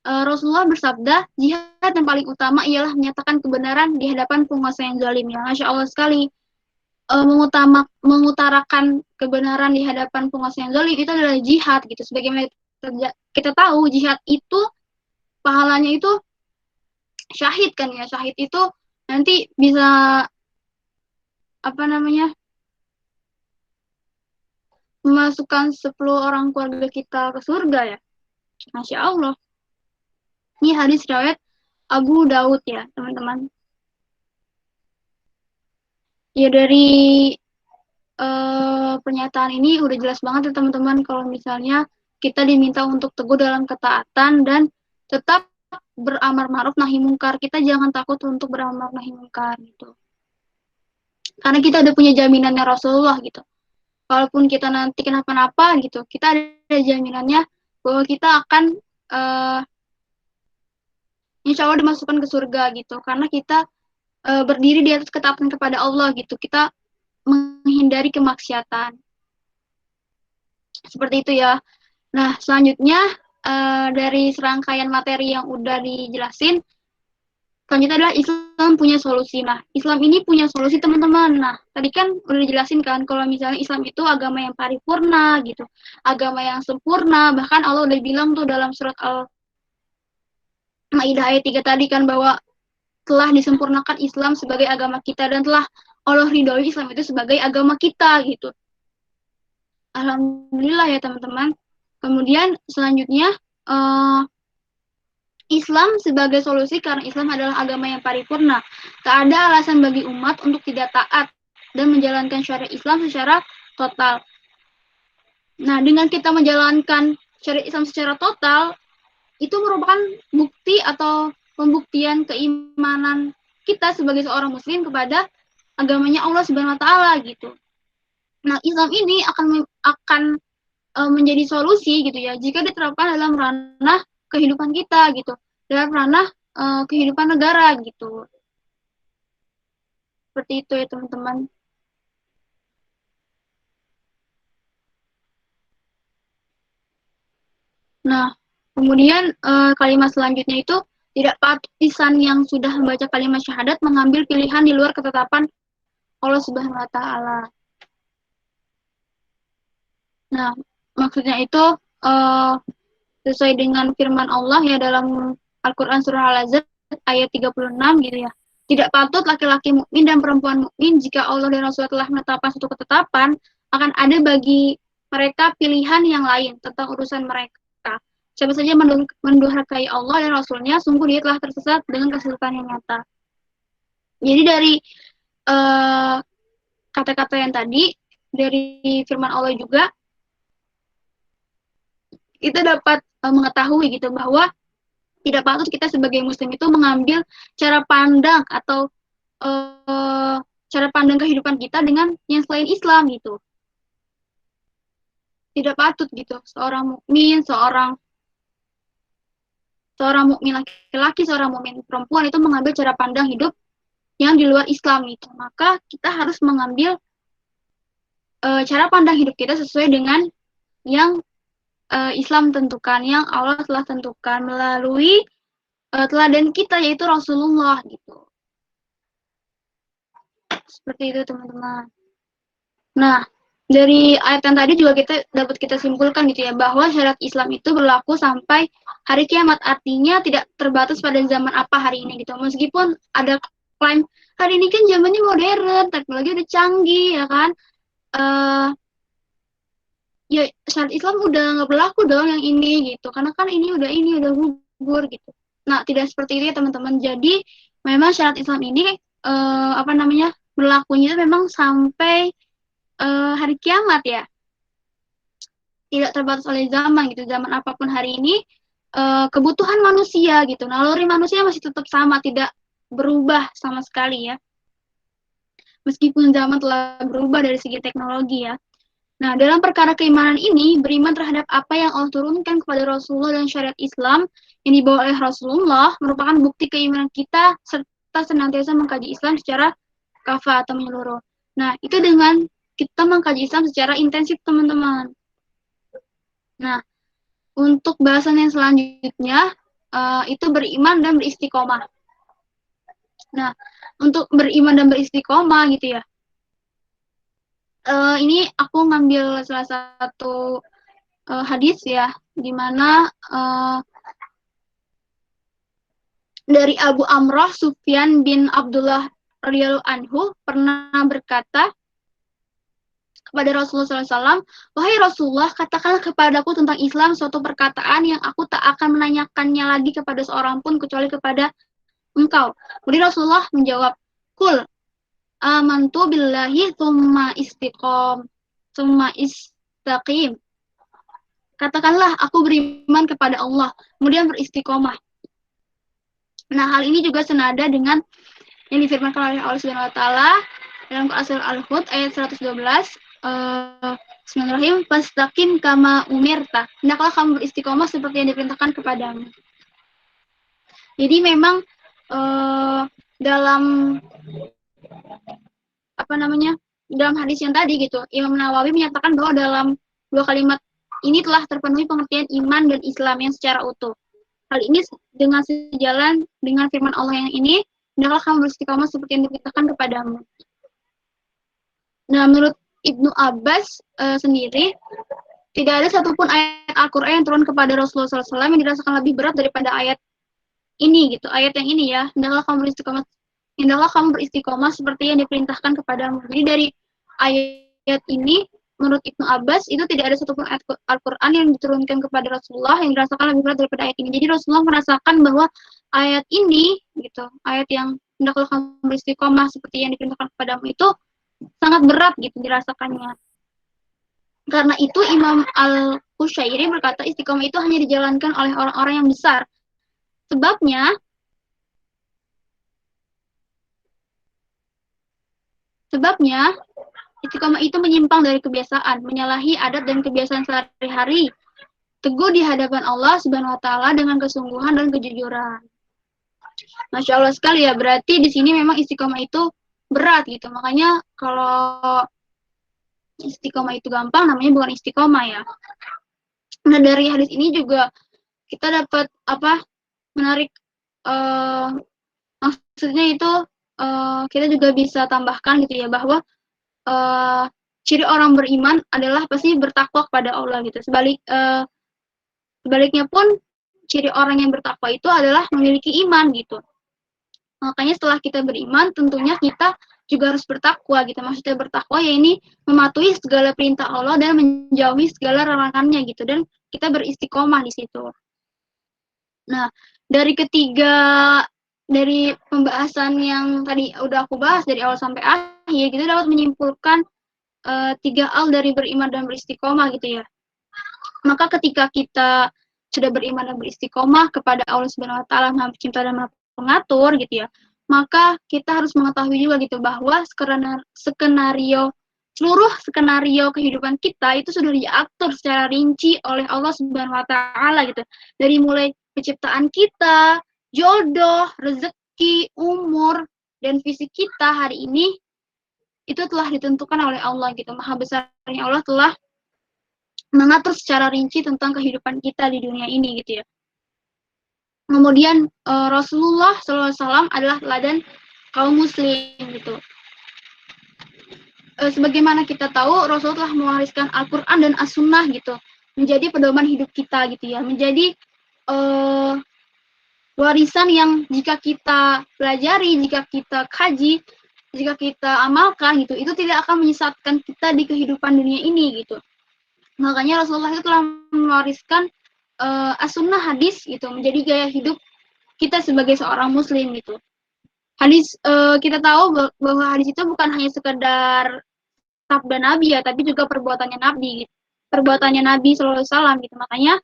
Rasulullah bersabda, jihad yang paling utama ialah menyatakan kebenaran di hadapan penguasa yang zalim. Ya, Masya Allah sekali. Mengutarakan kebenaran di hadapan penguasa yang zalim itu adalah jihad gitu. Sebagaimana kita tahu, jihad itu pahalanya itu syahid kan ya. Syahid itu nanti bisa memasukkan 10 orang keluarga kita ke surga ya. Masya Allah. Ini hadis riwayat Abu Daud ya teman-teman. Ya dari pernyataan ini udah jelas banget ya teman-teman kalau misalnya kita diminta untuk teguh dalam ketaatan dan tetap beramar ma'ruf nahi mungkar. Kita jangan takut untuk beramar nahi mungkar gitu. Karena kita udah punya jaminannya Rasulullah gitu. Walaupun kita nanti kenapa-napa gitu, kita ada jaminannya bahwa kita akan insya Allah dimasukkan ke surga gitu. Karena kita berdiri di atas ketaatan kepada Allah gitu. Kita menghindari kemaksiatan. Seperti itu ya. Nah, selanjutnya dari serangkaian materi yang udah dijelasin, selanjutnya adalah Islam punya solusi. Nah, Islam ini punya solusi teman-teman. Nah, tadi kan udah dijelasin kan kalau misalnya Islam itu agama yang paripurna gitu. Agama yang sempurna. Bahkan Allah udah bilang tuh dalam surat Al-Maidah ayat 3 tadi kan bahwa telah disempurnakan Islam sebagai agama kita dan telah Allah ridhoi Islam itu sebagai agama kita gitu. Alhamdulillah ya teman-teman. Kemudian selanjutnya Islam sebagai solusi karena Islam adalah agama yang paripurna. Tak ada alasan bagi umat untuk tidak taat dan menjalankan syariat Islam secara total. Nah, dengan kita menjalankan syariat Islam secara total, itu merupakan bukti atau pembuktian keimanan kita sebagai seorang muslim kepada agamanya Allah Subhanahu wa taala gitu. Nah, Islam ini akan menjadi solusi gitu ya jika diterapkan dalam ranah kehidupan kita gitu, dalam ranah kehidupan negara gitu. Seperti itu ya teman-teman. Nah, kemudian kalimat selanjutnya itu tidak patut lisan yang sudah membaca kalimat syahadat mengambil pilihan di luar ketetapan Allah Subhanahu wa taala. Nah, maksudnya itu sesuai dengan firman Allah ya dalam Al-Qur'an surah Al-Ahzab ayat 36 gitu ya. Tidak patut laki-laki mukmin dan perempuan mukmin jika Allah dan Rasul telah menetapkan suatu ketetapan akan ada bagi mereka pilihan yang lain tentang urusan mereka. Siapa saja mendurhakai Allah dan Rasulnya, sungguh dia telah tersesat dengan kesesatan yang nyata. Jadi dari kata-kata yang tadi, dari firman Allah juga, kita dapat mengetahui gitu bahwa tidak patut kita sebagai muslim itu mengambil cara pandang atau cara pandang kehidupan kita dengan yang selain Islam gitu. Tidak patut gitu seorang mukmin, seorang mukmin laki-laki, seorang mukmin perempuan itu mengambil cara pandang hidup yang di luar Islam itu. Maka kita harus mengambil cara pandang hidup kita sesuai dengan yang Islam tentukan, yang Allah telah tentukan melalui teladan kita yaitu Rasulullah gitu. Seperti itu teman-teman. Nah, dari ayat yang tadi juga dapat kita simpulkan gitu ya bahwa syariat Islam itu berlaku sampai hari kiamat, artinya tidak terbatas pada zaman apa hari ini gitu. Meskipun ada klaim hari ini kan zamannya modern, teknologi udah canggih ya kan. Ya syariat Islam udah nggak berlaku dong yang ini gitu, karena kan ini udah gugur gitu. Nah, tidak seperti itu ya teman-teman. Jadi memang syariat Islam ini berlakunya itu memang sampai hari kiamat ya, tidak terbatas oleh zaman gitu. Zaman apapun hari ini kebutuhan manusia gitu, naluri manusia masih tetap sama, tidak berubah sama sekali ya, meskipun zaman telah berubah dari segi teknologi ya. Nah, dalam perkara keimanan ini, beriman terhadap apa yang Allah turunkan kepada Rasulullah dan syariat Islam yang dibawa oleh Rasulullah merupakan bukti keimanan kita serta senantiasa mengkaji Islam secara kafah atau menyeluruh. Nah, itu dengan kita mengkaji Islam secara intensif, teman-teman. Nah, untuk bahasan yang selanjutnya, itu beriman dan beristiqomah. Nah, untuk beriman dan beristiqomah gitu ya, ini aku ngambil salah satu hadis ya, di mana dari Abu Amrah Sufyan bin Abdullah radhiyallahu anhu pernah berkata kepada Rasulullah SAW, wahai Rasulullah, katakanlah kepadaku tentang Islam suatu perkataan yang aku tak akan menanyakannya lagi kepada seorang pun kecuali kepada engkau. Kemudian Rasulullah menjawab, kul amantu billahi tsumma istaqim. Katakanlah aku beriman kepada Allah, kemudian beristiqomah. Nah, hal ini juga senada dengan yang difirmankan oleh Allah Subhanahu wa taala dalam Surah Al-Hud ayat 112. Bismillahirrahmanirrahim, fastaqim kama umirta. Hendaklah kamu beristiqomah seperti yang diperintahkan kepadamu. Jadi memang dalam dalam hadis yang tadi gitu, Imam Nawawi menyatakan bahwa dalam dua kalimat ini telah terpenuhi pengertian iman dan Islam yang secara utuh. Hal ini dengan sejalan dengan firman Allah yang ini, hendaklah kamu beristiqomah seperti yang diperintahkan kepadamu. Nah, menurut Ibnu Abbas sendiri, tidak ada satupun ayat Al-Quran yang turun kepada Rasulullah SAW yang dirasakan lebih berat daripada ayat ini gitu. Ayat yang ini ya, hendaklah kamu beristiqomah seperti yang diperintahkan kepadamu. Jadi dari ayat ini, menurut Ibnu Abbas, itu tidak ada satupun ayat Al-Quran yang diturunkan kepada Rasulullah yang dirasakan lebih berat daripada ayat ini. Jadi Rasulullah merasakan bahwa ayat ini, gitu, ayat yang hendaklah kamu beristiqomah seperti yang diperintahkan kepadamu itu sangat berat gitu dirasakannya. Karena itu Imam Al-Qushairi berkata istiqomah itu hanya dijalankan oleh orang-orang yang besar. Sebabnya Istiqomah itu menyimpang dari kebiasaan, menyalahi adat dan kebiasaan sehari-hari. Teguh di hadapan Allah Subhanahu wa taala dengan kesungguhan dan kejujuran. Masya Allah sekali ya, berarti di sini memang istiqomah itu berat gitu. Makanya kalau istiqomah itu gampang, namanya bukan istiqomah ya. Nah, dari hadis ini juga kita dapat menarik, maksudnya itu kita juga bisa tambahkan gitu ya, bahwa ciri orang beriman adalah pasti bertakwa kepada Allah gitu. Sebaliknya pun ciri orang yang bertakwa itu adalah memiliki iman gitu. Makanya setelah kita beriman, tentunya kita juga harus bertakwa gitu. Maksudnya bertakwa ya ini mematuhi segala perintah Allah dan menjauhi segala larangannya gitu. Dan kita beristiqomah di situ. Nah, dari pembahasan yang tadi udah aku bahas dari awal sampai akhir, kita dapat menyimpulkan 3 hal dari beriman dan beristiqomah gitu ya. Maka ketika kita sudah beriman dan beristiqomah kepada Allah Subhanahu wa taala, Maha Pencipta dan Maha Pengatur gitu ya, maka kita harus mengetahui juga gitu bahwa seluruh skenario kehidupan kita itu sudah diatur secara rinci oleh Allah Subhanahu wa taala gitu. Dari mulai penciptaan kita, jodoh, rezeki, umur, dan visi kita hari ini itu telah ditentukan oleh Allah gitu. Maha besarnya Allah telah mengatur secara rinci tentang kehidupan kita di dunia ini gitu ya. Kemudian Rasulullah SAW adalah teladan kaum muslim gitu. Sebagaimana kita tahu, Rasulullah telah mewariskan Al-Quran dan As-Sunnah gitu, menjadi pedoman hidup kita gitu ya, menjadi warisan yang jika kita pelajari, jika kita kaji, jika kita amalkan gitu, itu tidak akan menyesatkan kita di kehidupan dunia ini gitu. Makanya Rasulullah itu telah mewariskan as-sunnah hadis gitu, menjadi gaya hidup kita sebagai seorang muslim gitu. Hadis, kita tahu bahwa hadis itu bukan hanya sekedar sabda Nabi ya, tapi juga perbuatannya Nabi gitu. Perbuatannya Nabi SAW gitu. Makanya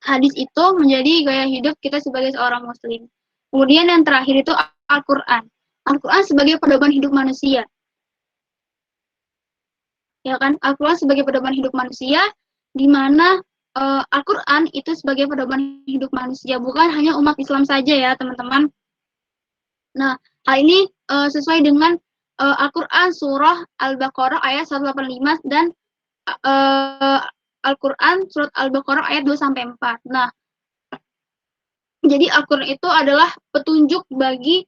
hadis itu menjadi gaya hidup kita sebagai seorang muslim. Kemudian yang terakhir itu Al-Quran. Al-Quran sebagai pedoman hidup manusia. Ya kan, Al-Quran sebagai pedoman hidup manusia, di mana Al-Quran itu sebagai pedoman hidup manusia, bukan hanya umat Islam saja ya teman-teman. Nah, hal ini sesuai dengan Al-Quran surah Al-Baqarah ayat 185 dan Al-Quran surat Al-Baqarah ayat 2-4. Nah, jadi Al-Quran itu adalah petunjuk bagi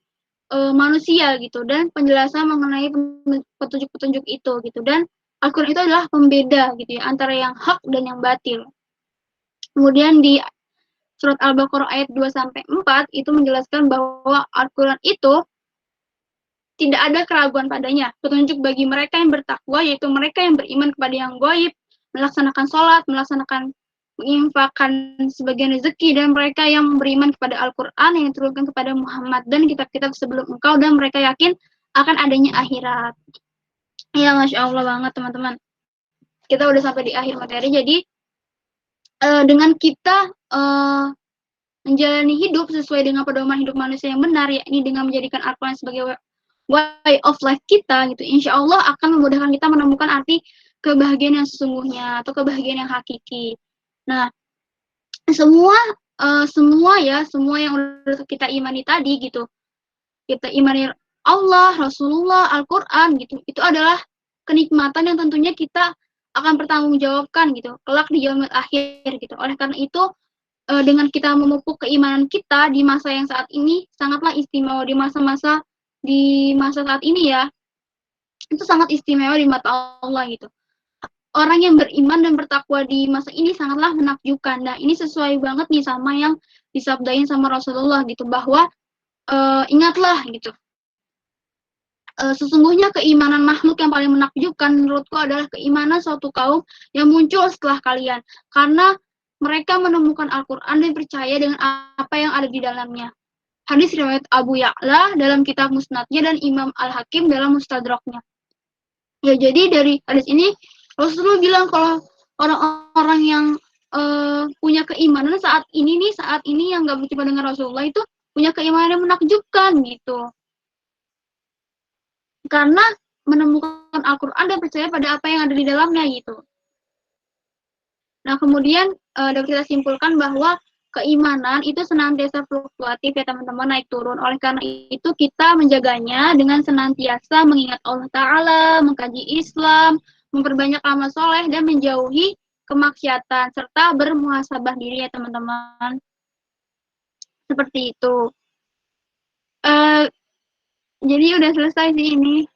manusia gitu, dan penjelasan mengenai petunjuk-petunjuk itu gitu, dan Al-Quran itu adalah pembeda gitu ya antara yang hak dan yang batil. Kemudian di surat Al-Baqarah ayat 2-4 itu menjelaskan bahwa Al-Quran itu tidak ada keraguan padanya, petunjuk bagi mereka yang bertakwa, yaitu mereka yang beriman kepada yang gaib, melaksanakan sholat, menginfakkan sebagian rezeki, dan mereka yang beriman kepada Al-Quran yang diturunkan kepada Muhammad dan kitab-kitab sebelum engkau, dan mereka yakin akan adanya akhirat. Ya, Masya Allah banget teman-teman. Kita udah sampai di akhir materi, jadi dengan kita menjalani hidup sesuai dengan pedoman hidup manusia yang benar, yakni dengan menjadikan Al-Quran sebagai way of life kita gitu, insya Allah akan memudahkan kita menemukan arti kebahagiaan yang sesungguhnya atau kebahagiaan yang hakiki. Nah, semua yang udah kita imani tadi gitu, kita imani Allah, Rasulullah, Al-Quran gitu, itu adalah kenikmatan yang tentunya kita akan bertanggungjawabkan gitu, kelak di yaumil akhir gitu. Oleh karena itu, dengan kita memupuk keimanan kita di masa yang saat ini sangatlah istimewa, di masa saat ini ya, itu sangat istimewa di mata Allah gitu. Orang yang beriman dan bertakwa di masa ini sangatlah menakjubkan. Nah, ini sesuai banget nih sama yang disabdain sama Rasulullah gitu, bahwa ingatlah gitu. Sesungguhnya keimanan makhluk yang paling menakjubkan menurutku adalah keimanan suatu kaum yang muncul setelah kalian, karena mereka menemukan Al-Quran dan percaya dengan apa yang ada di dalamnya. Hadis riwayat Abu Ya'la dalam kitab Musnadnya dan Imam Al-Hakim dalam Mustadraknya. Ya, jadi dari hadis ini Rasulullah bilang kalau orang-orang yang punya keimanan saat ini yang nggak berjumpa dengan Rasulullah itu punya keimanan yang menakjubkan gitu. Karena menemukan Al-Quran dan percaya pada apa yang ada di dalamnya gitu. Nah, kemudian dapat kita simpulkan bahwa keimanan itu senantiasa fluktuatif ya teman-teman, naik turun. Oleh karena itu kita menjaganya dengan senantiasa mengingat Allah Ta'ala, mengkaji Islam, memperbanyak amal soleh, dan menjauhi kemaksiatan, serta bermuhasabah diri ya teman-teman. Seperti itu. Jadi udah selesai sih ini.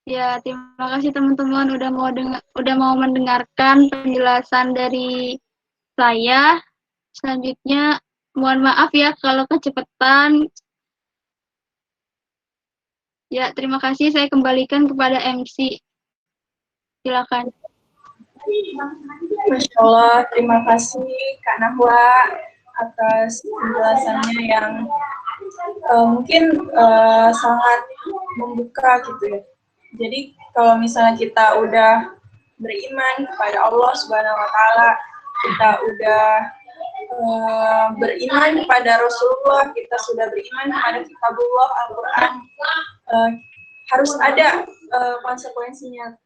Ya, terima kasih teman-teman udah mau mendengarkan penjelasan dari saya. Selanjutnya, mohon maaf ya kalau kecepatan. Ya, terima kasih. Saya kembalikan kepada MC. Silakan. Masya Allah, terima kasih Kak Nahwa atas penjelasannya yang mungkin sangat membuka gitu ya. Jadi kalau misalnya kita udah beriman kepada Allah Subhanahu Wa Taala, kita udah beriman kepada Rasulullah, kita sudah beriman kepada Kitabullah Al-Quran, harus ada konsekuensinya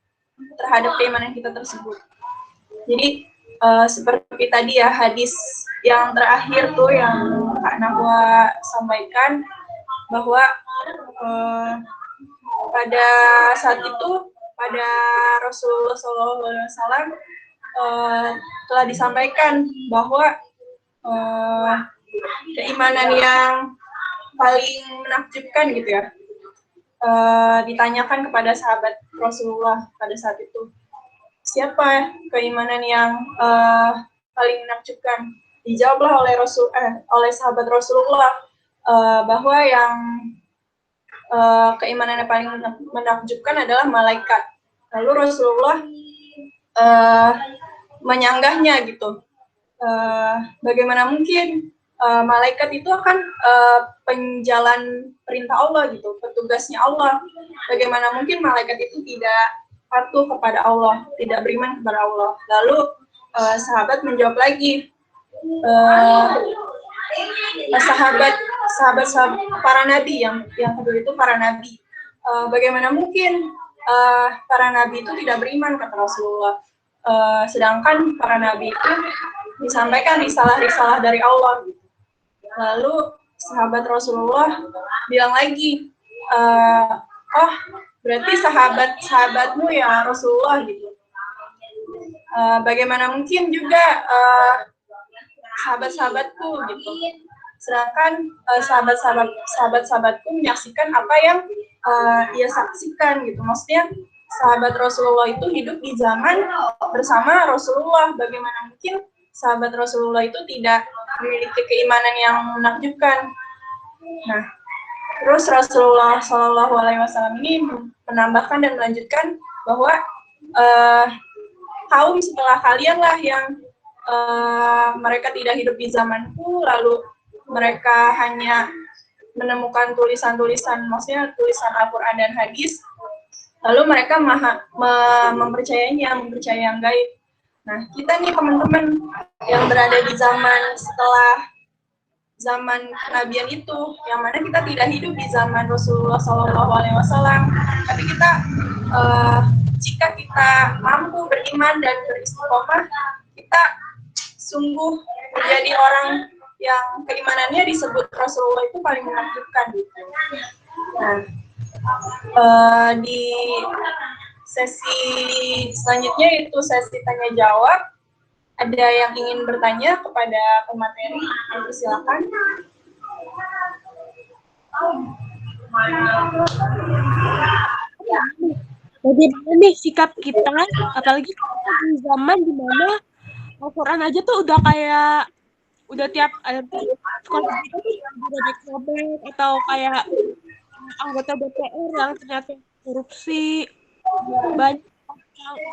terhadap keimanan kita tersebut. Jadi seperti tadi ya hadis yang terakhir tuh yang Kak Nahwa sampaikan bahwa pada saat itu pada Rasulullah SAW telah disampaikan bahwa keimanan yang paling menakjubkan gitu ya, ditanyakan kepada sahabat Rasulullah pada saat itu, siapa keimanan yang paling menakjubkan? Dijawablah oleh sahabat Rasulullah bahwa yang keimanan yang paling menakjubkan adalah malaikat. Lalu Rasulullah menyanggahnya gitu. Bagaimana mungkin malaikat itu akan penjalan perintah Allah gitu, petugasnya Allah. Bagaimana mungkin malaikat itu tidak patuh kepada Allah, tidak beriman kepada Allah. Lalu sahabat menjawab lagi, sahabat para nabi yang kedua itu para nabi. Bagaimana mungkin para nabi itu tidak beriman kata Rasulullah, sedangkan para nabi itu disampaikan risalah-risalah dari Allah. Lalu sahabat Rasulullah bilang lagi, oh berarti sahabatmu ya Rasulullah gitu. Bagaimana mungkin juga sahabat-sahabatku gitu. Sedangkan sahabat-sahabatku menyaksikan apa yang ia saksikan gitu. Maksudnya sahabat Rasulullah itu hidup di zaman bersama Rasulullah. Bagaimana mungkin sahabat Rasulullah itu tidak memiliki keimanan yang menakjubkan. Nah, terus Rasulullah SAW ini menambahkan dan melanjutkan bahwa kaum setelah kalian lah yang mereka tidak hidup di zamanku, lalu mereka hanya menemukan tulisan-tulisan, maksudnya tulisan Al-Quran dan hadis, lalu mereka mempercayainya, mempercayai yang gaib. Nah, kita nih teman-teman yang berada di zaman setelah zaman kenabian itu, yang mana kita tidak hidup di zaman Rasulullah SAW, tapi kita jika kita mampu beriman dan beristiqomah, kita sungguh menjadi orang yang keimanannya disebut Rasulullah itu paling menakjubkan gitu. Nah, di sesi selanjutnya itu sesi tanya jawab. Ada yang ingin bertanya kepada pemateri? Silakan. Bagaimana nih sikap kita, apalagi di zaman dimana Al-Quran aja tuh udah kayak udah tiap sekolah kita tuh dirobek-robek, atau kayak anggota DPR yang ternyata korupsi, banyak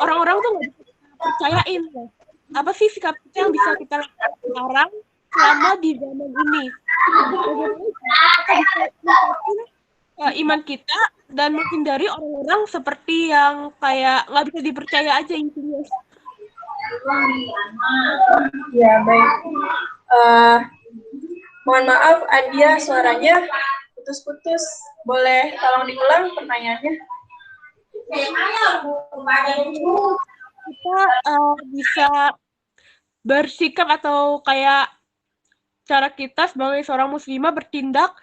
orang-orang tuh nggak bisa percayain loh. Apa sih sikap kita yang bisa kita lakukan sekarang selama di zaman ini? Bagaimana kita bisa meningkatkan iman kita dan menghindari orang-orang seperti yang kayak nggak bisa dipercaya aja intinya. Ya, baik. Mohon maaf, Adia suaranya putus-putus. boleh tolong diulang pertanyaannya? Kita bisa bersikap atau kayak cara kita sebagai seorang muslimah bertindak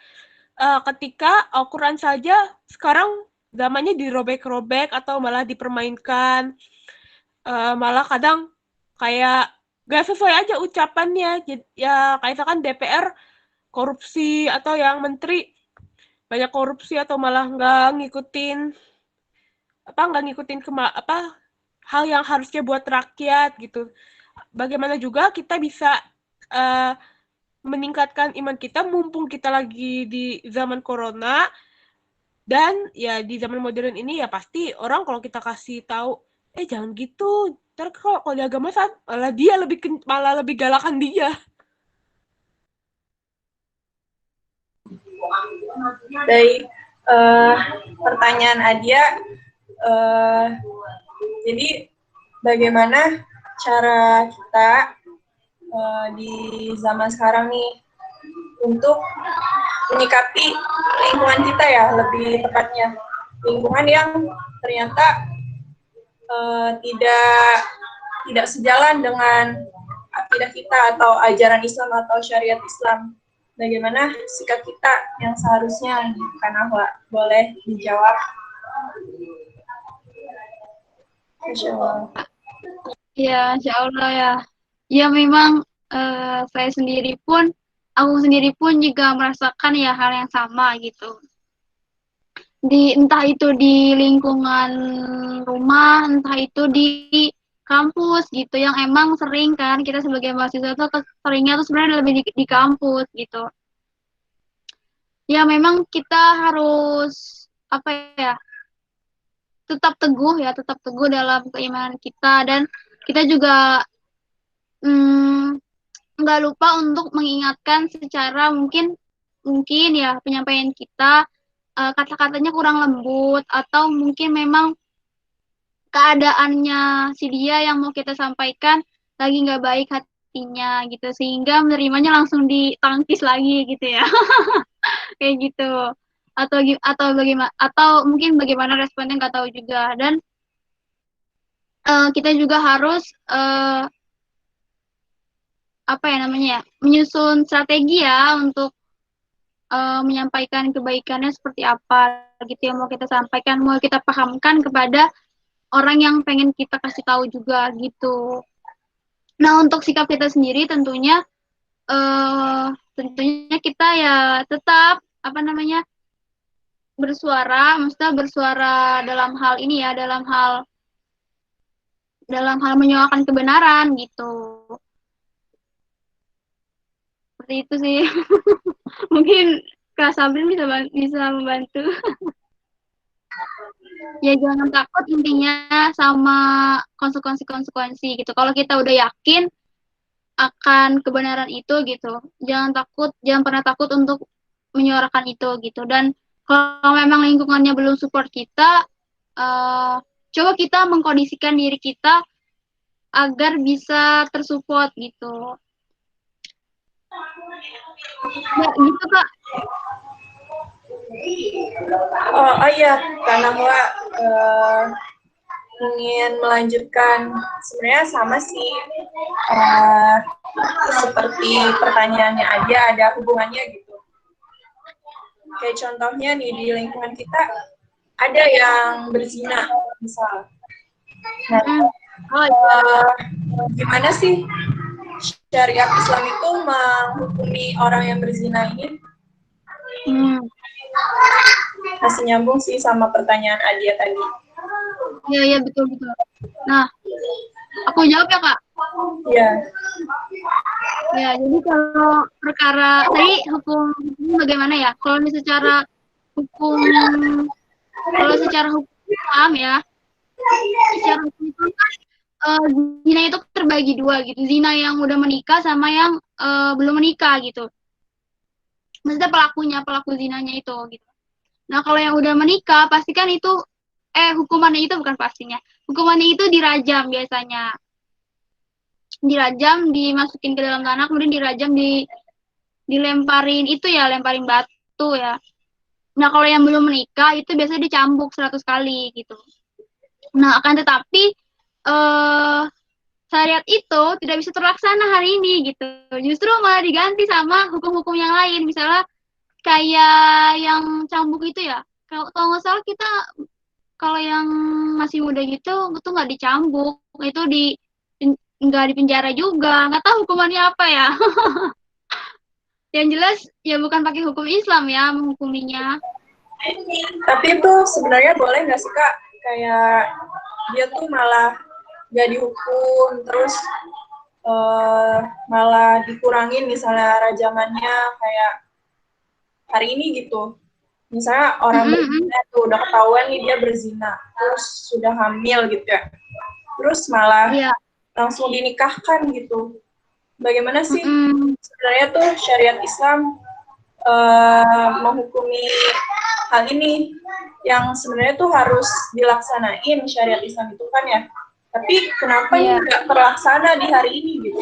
ketika Al-Quran saja sekarang zamannya dirobek-robek atau malah dipermainkan, malah kadang kayak gak sesuai aja ucapannya. Ya kayak misalkan DPR korupsi atau yang menteri banyak korupsi atau malah nggak ngikutin hal yang harusnya buat rakyat gitu. Bagaimana juga kita bisa meningkatkan iman kita mumpung kita lagi di zaman corona, dan ya di zaman modern ini ya pasti orang kalau kita kasih tahu jangan gitu, ntar kalau di agama malah dia malah lebih galakan dia. Dari pertanyaan Adia, jadi bagaimana cara kita di zaman sekarang nih untuk menyikapi lingkungan kita ya, lebih tepatnya lingkungan yang ternyata tidak sejalan dengan akidah kita atau ajaran Islam atau syariat Islam. Bagaimana sikap kita yang seharusnya Kak Nahwa? Boleh dijawab? Insya Allah. Ya, insya Allah ya. Ya memang aku sendiri pun juga merasakan ya hal yang sama gitu. Entah itu di lingkungan rumah, entah itu di kampus gitu, yang emang sering kan kita sebagai mahasiswa tuh seringnya tuh sebenarnya lebih di kampus gitu. Ya memang kita harus tetap teguh dalam keimanan kita, dan kita juga nggak lupa untuk mengingatkan secara mungkin ya penyampaian kita kata-katanya kurang lembut, atau mungkin memang keadaannya si dia yang mau kita sampaikan lagi nggak baik hatinya gitu, sehingga menerimanya langsung ditangkis lagi gitu ya. Kayak gitu, atau bagaimana, atau mungkin bagaimana responnya nggak tahu juga. Dan kita juga harus menyusun strategi ya untuk menyampaikan kebaikannya seperti apa gitu yang mau kita sampaikan, mau kita pahamkan kepada orang yang pengen kita kasih tahu juga gitu. Nah, untuk sikap kita sendiri tentunya kita ya tetap bersuara, maksudnya bersuara dalam hal ini ya, dalam hal menyuarakan kebenaran gitu. Seperti itu sih. Mungkin Kak Sabrin bisa membantu. Ya jangan takut intinya sama konsekuensi gitu. Kalau kita udah yakin akan kebenaran itu gitu, jangan pernah takut untuk menyuarakan itu gitu. Dan kalau memang lingkungannya belum support kita, coba kita mengkondisikan diri kita agar bisa tersupport gitu. Ya gitu Kak. Oh iya, Kak Nahwa ingin melanjutkan, sebenarnya sama sih seperti pertanyaannya aja, ada hubungannya gitu. Kayak contohnya nih di lingkungan kita ada yang berzina misal. Nah, gimana sih syariat Islam itu menghukumi orang yang berzina ini? Masih nyambung sih sama pertanyaan Adia tadi. Iya betul. Nah, aku jawab ya Kak. Iya. Ya, jadi kalau perkara tadi hukum bagaimana ya? Kalau secara hukum Islam ya, secara hukum Islam kan zina itu terbagi dua gitu. Zina yang udah menikah sama yang belum menikah gitu. Maksudnya pelaku zinanya itu gitu. Nah, kalau yang udah menikah pasti kan itu hukumannya itu bukan pastinya. Hukumannya itu dirajam biasanya. Dirajam, dimasukin ke dalam tanah, kemudian dirajam, dilemparin itu ya, lemparin batu ya. Nah, kalau yang belum menikah itu biasanya dicambuk 100 kali gitu. Nah, akan tetapi syariat itu tidak bisa terlaksana hari ini gitu. Justru malah diganti sama hukum-hukum yang lain. Misalnya kayak yang cambuk itu ya. Kalau nggak salah kita kalau yang masih muda gitu itu nggak dicambuk, itu nggak di penjara juga. Nggak tahu hukumannya apa ya. Yang jelas ya bukan pakai hukum Islam ya menghukuminya. Tapi itu sebenarnya boleh nggak sih Kak? Kayak dia tuh malah gak dihukum, terus malah dikurangin misalnya rajamannya kayak hari ini gitu. Misalnya orang berzina tuh udah ketahuan nih dia berzina, terus sudah hamil gitu ya. Terus malah langsung dinikahkan gitu. Bagaimana sih sebenarnya tuh syariat Islam menghukumi hal ini yang sebenarnya tuh harus dilaksanain syariat Islam itu kan ya. Tapi kenapa nggak terlaksana di hari ini gitu?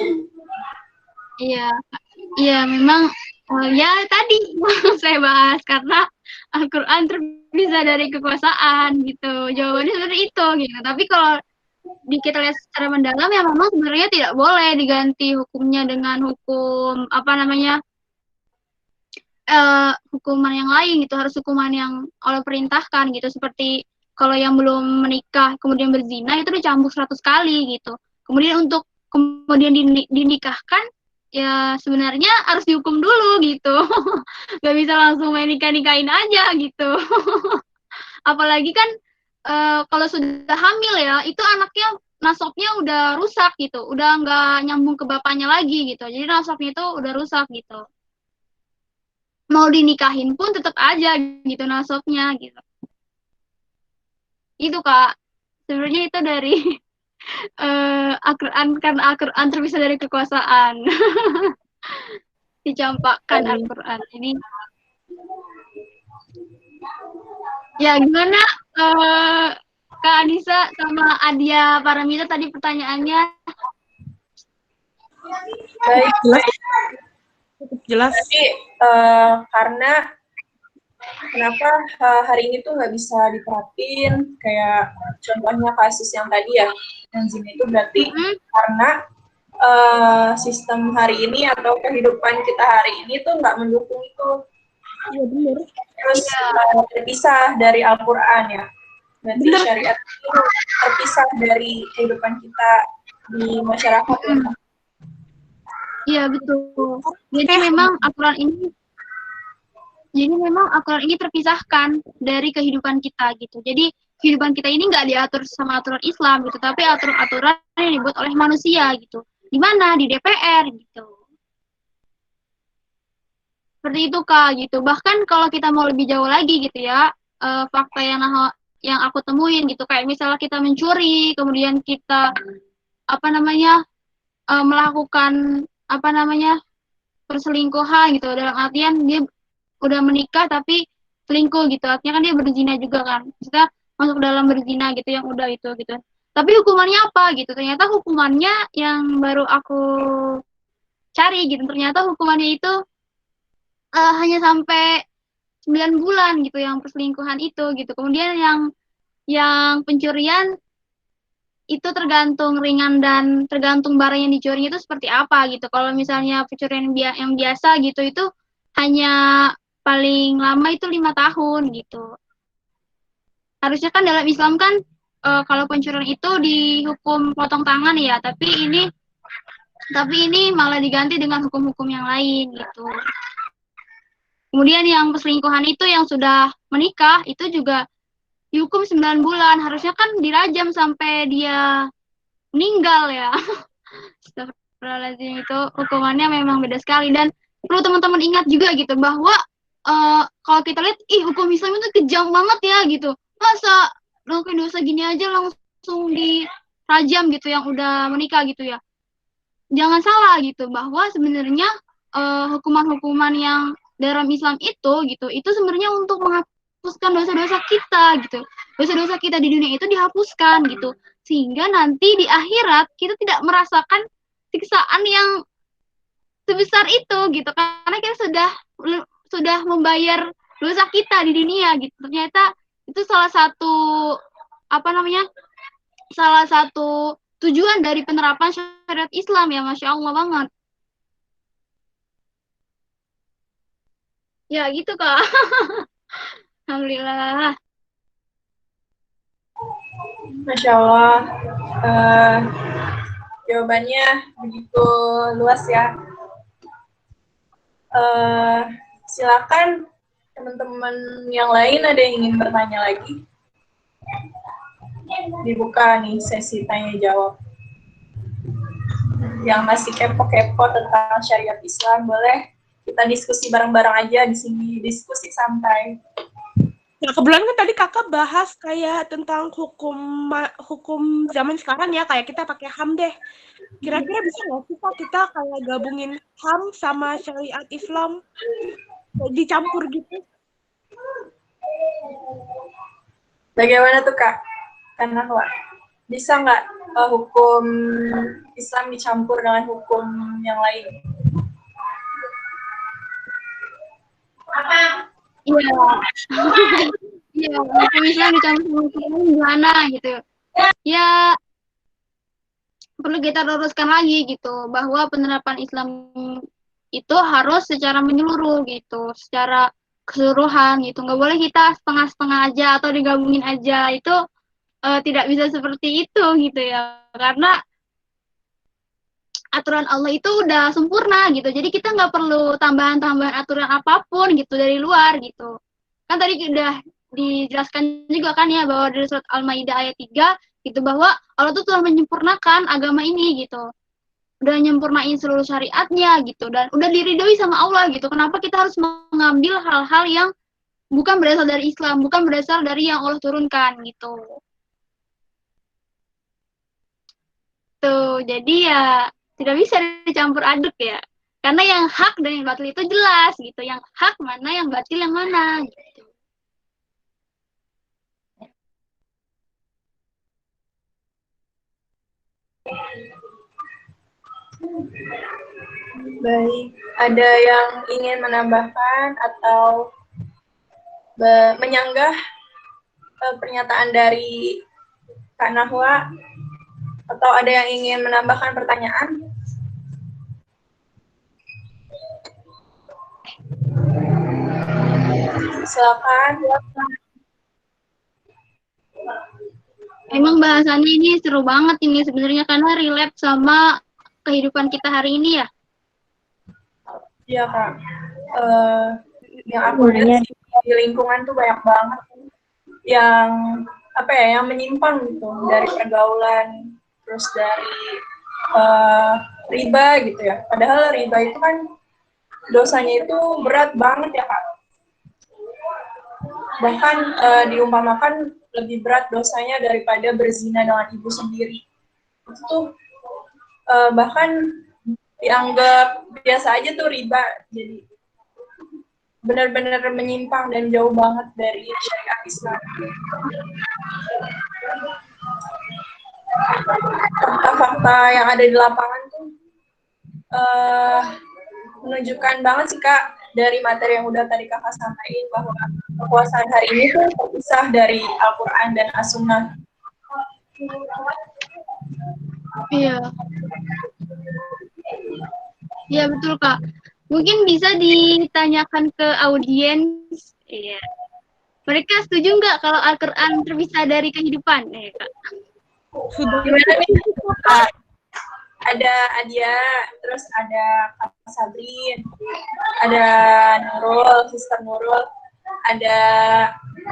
Iya, memang ya tadi saya bahas karena Al-Quran terpisah dari kekuasaan gitu. Jawabannya seperti itu gitu. Tapi kalau kita lihat secara mendalam ya memang sebenarnya tidak boleh diganti hukumnya dengan hukum apa namanya hukuman yang lain gitu, harus hukuman yang Allah perintahkan gitu, seperti kalau yang belum menikah kemudian berzina itu dicambuk 100 kali gitu. Kemudian untuk kemudian dinikahkan ya sebenarnya harus dihukum dulu gitu. Gak bisa langsung main nikah-nikahin aja gitu. Apalagi kan kalau sudah hamil ya, itu anaknya nasabnya udah rusak gitu, udah nggak nyambung ke bapaknya lagi gitu. Jadi nasabnya itu udah rusak gitu. Mau dinikahin pun tetap aja gitu nasabnya gitu. Itu Kak, sebenarnya itu dari Al-Quran, karena Al-Quran terpisah dari kekuasaan. Dicampakkan Al-Quran. Ini ya gimana Kak Anissa sama Adia Paramita tadi pertanyaannya? Baik, Jelas. Jadi karena kenapa hari ini tuh nggak bisa diterapin, kayak contohnya kasus yang tadi ya, yang zina itu berarti karena sistem hari ini atau kehidupan kita hari ini tuh nggak mendukung itu. Iya benar. Terus terpisah dari Al-Quran ya. Berarti syariat itu terpisah dari kehidupan kita di masyarakat ya. Iya betul. Jadi memang Al-Quran ini terpisahkan dari kehidupan kita gitu. Jadi kehidupan kita ini nggak diatur sama aturan Islam gitu, tapi aturan-aturan yang dibuat oleh manusia gitu. Di mana? Di DPR gitu. Seperti itu Kak gitu. Bahkan kalau kita mau lebih jauh lagi gitu ya, fakta yang aku temuin gitu, kayak misalnya kita mencuri, kemudian kita melakukan perselingkuhan gitu, dalam artian dia udah menikah tapi selingkuh gitu, artinya kan dia berzina juga kan, kita masuk dalam berzina gitu, yang udah itu gitu. Tapi hukumannya apa gitu, ternyata hukumannya yang baru aku cari gitu, ternyata hukumannya itu hanya sampai 9 bulan gitu yang perselingkuhan itu gitu. Kemudian yang pencurian itu tergantung ringan dan tergantung barang yang dicuri itu seperti apa gitu. Kalau misalnya pencurian yang biasa gitu itu hanya paling lama itu 5 tahun gitu. Harusnya kan dalam Islam kan kalau pencurian itu dihukum potong tangan ya, tapi ini malah diganti dengan hukum-hukum yang lain gitu. Kemudian yang perselingkuhan itu yang sudah menikah itu juga dihukum 9 bulan. Harusnya kan dirajam sampai dia meninggal ya. Astagfirullahaladzim, itu hukumannya memang beda sekali. Dan perlu teman-teman ingat juga gitu bahwa kalau kita lihat hukum Islam itu kejam banget ya gitu. Masa melakukan dosa gini aja langsung dirajam gitu yang udah menikah gitu ya. Jangan salah gitu bahwa sebenarnya hukuman-hukuman yang dalam Islam itu sebenarnya untuk menghapuskan dosa-dosa kita gitu. Dosa-dosa kita di dunia itu dihapuskan gitu. Sehingga nanti di akhirat kita tidak merasakan siksaan yang sebesar itu gitu. Karena kita sudah membayar dosa kita di dunia gitu. Ternyata itu salah satu salah satu tujuan dari penerapan syariat Islam ya, Masya Allah banget. Ya gitu Kak. Alhamdulillah. Masya Allah. Eh, jawabannya begitu luas ya. Silakan teman-teman yang lain ada yang ingin bertanya lagi. Dibuka nih sesi tanya jawab. Yang masih kepo-kepo tentang syariat Islam, boleh kita diskusi bareng-bareng aja di sini, diskusi santai. Nah, kebetulan kan tadi kakak bahas kayak tentang hukum zaman sekarang ya, kayak kita pakai HAM deh. Kira-kira bisa nggak sih Kak kita kayak gabungin HAM sama syariat Islam, dicampur gitu? Bagaimana tuh Kak? Karena bisa nggak hukum Islam dicampur dengan hukum yang lain? Iya. Iya, hukum Islam dicampur sama hukum lain gimana gitu. Ya, perlu kita luruskan lagi gitu, bahwa penerapan Islam itu harus secara menyeluruh gitu, secara keseluruhan gitu. Nggak boleh kita setengah-setengah aja atau digabungin aja. Itu tidak bisa seperti itu gitu ya. Karena aturan Allah itu udah sempurna gitu. Jadi kita nggak perlu tambahan-tambahan aturan apapun gitu dari luar gitu. Kan tadi udah dijelaskan juga kan ya bahwa dari surat Al-Maidah ayat 3 gitu, bahwa Allah tuh telah menyempurnakan agama ini gitu. Udah nyempurnain seluruh syariatnya gitu, dan udah diridhoi sama Allah gitu. Kenapa kita harus mengambil hal-hal yang bukan berasal dari Islam, bukan berasal dari yang Allah turunkan gitu. Tuh, jadi ya tidak bisa dicampur aduk ya. Karena yang hak dan yang batil itu jelas gitu. Yang hak mana, yang batil yang mana gitu. Baik, ada yang ingin menambahkan atau menyanggah pernyataan dari Kak Nahwa, atau ada yang ingin menambahkan pertanyaan? Silakan. Emang bahasannya ini seru banget ini sebenarnya, karena relate sama kehidupan kita hari ini ya. Iya Kak. Yang aku lihat di lingkungan tuh banyak banget yang yang menyimpang gitu dari pergaulan, terus dari riba gitu ya. Padahal riba itu kan dosanya itu berat banget ya Kak. Bahkan diumpamakan lebih berat dosanya daripada berzina dengan ibu sendiri. Itu bahkan dianggap biasa aja tuh riba. Jadi benar-benar menyimpang dan jauh banget dari syariat Islam. Fakta-fakta yang ada di lapangan tuh menunjukkan banget sih Kak, dari materi yang udah tadi Kakak sampaikan, bahwa kekuasaan hari ini tuh terpisah dari Al-Quran dan As-Sunnah. Iya. Iya betul Kak. Mungkin bisa ditanyakan ke audiens. Iya. Mereka setuju nggak kalau Al-Quran terpisah dari kehidupan? Kak. Sudah. Gimana nih? Ada Adia, terus ada Kak Sabrin, ada Nurul, Sister Nurul, ada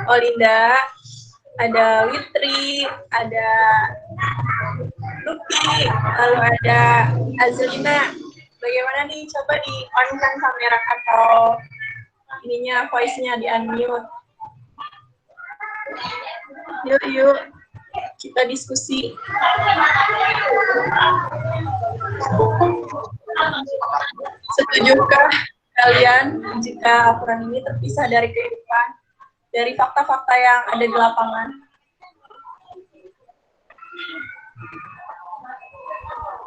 Olinda, ada Witri, ada Luki, lalu ada Azlina. Bagaimana nih? Coba di-on-kan kamera atau ininya, voice-nya di-unmute. Yuk, kita diskusi. Setujukah kalian jika aturan ini terpisah dari kehidupan, dari fakta-fakta yang ada di lapangan?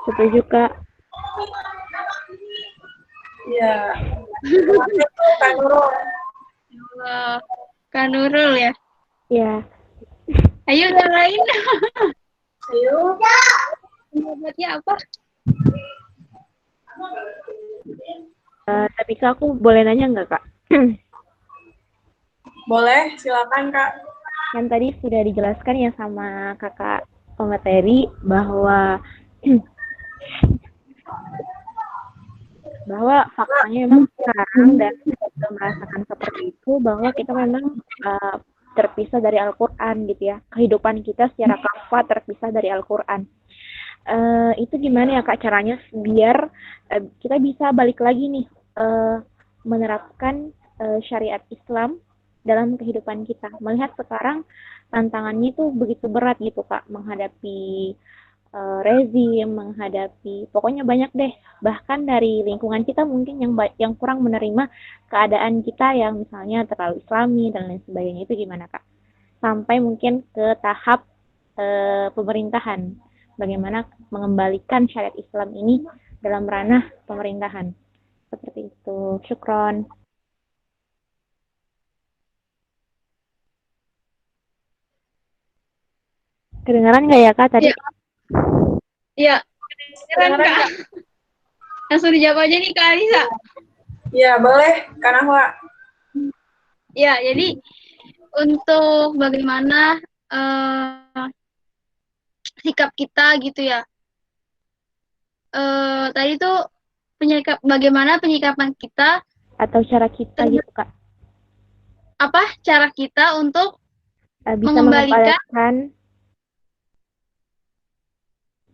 Setuju Kak. Ya. Kak Nurul. Allah. Kak Nurul ya. Ya, Ayo yang lain. Ayo. Pendapat apa? tapi Kak, aku boleh nanya nggak Kak? Boleh, silakan Kak. Kan tadi sudah dijelaskan ya sama Kakak pemateri bahwa faktanya memang sekarang dan kita sudah merasakan seperti itu bahwa kita memang terpisah dari Al-Quran gitu ya. Kehidupan kita secara kafah terpisah dari Al-Quran. Itu gimana ya Kak caranya biar kita bisa balik lagi nih menerapkan syariat Islam dalam kehidupan kita. Melihat sekarang tantangannya itu begitu berat gitu Kak menghadapi rezim, menghadapi pokoknya banyak deh. Bahkan dari lingkungan kita mungkin yang kurang menerima keadaan kita yang misalnya terlalu Islami dan lain sebagainya. Itu gimana Kak? Sampai mungkin ke tahap pemerintahan. Bagaimana mengembalikan syariat Islam ini dalam ranah pemerintahan. Seperti itu. Syukron. Kedengaran nggak ya Kak tadi? Iya. Iya. Keren Kak. Langsung dijawab aja nih Kak Alisa. Ya, boleh, Kak Nahwa. Ya, jadi untuk bagaimana sikap kita gitu ya. Tadi tuh bagaimana penyikapan kita Atau cara kita gitu Kak? apa cara kita untuk Bisa mengembalikan.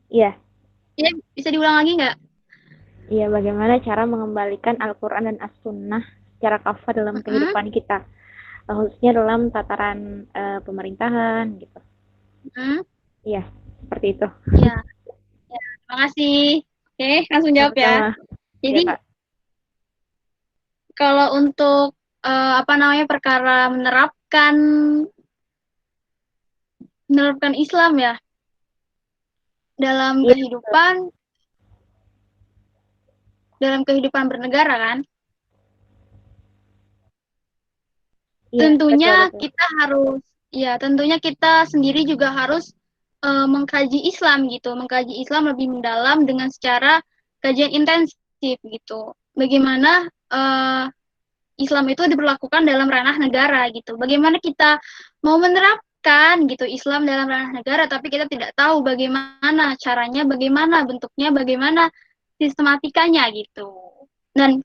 Iya. Ya, bisa diulang lagi nggak? Iya, bagaimana cara mengembalikan Al-Quran dan As-Sunnah secara kafah dalam kehidupan kita, khususnya dalam tataran pemerintahan gitu. Iya, seperti itu. Iya. Ya, terima kasih. Oke, langsung jawab ya. Jadi, ya, kalau untuk perkara menerapkan Islam ya dalam kehidupan bernegara kan, tentunya betul. tentunya kita sendiri juga harus mengkaji Islam gitu, mengkaji Islam lebih mendalam dengan secara kajian intensif gitu. Bagaimana Islam itu diberlakukan dalam ranah negara gitu. Bagaimana kita mau menerapkan gitu Islam dalam ranah negara, tapi kita tidak tahu bagaimana caranya, bagaimana bentuknya, bagaimana sistematikanya gitu. Dan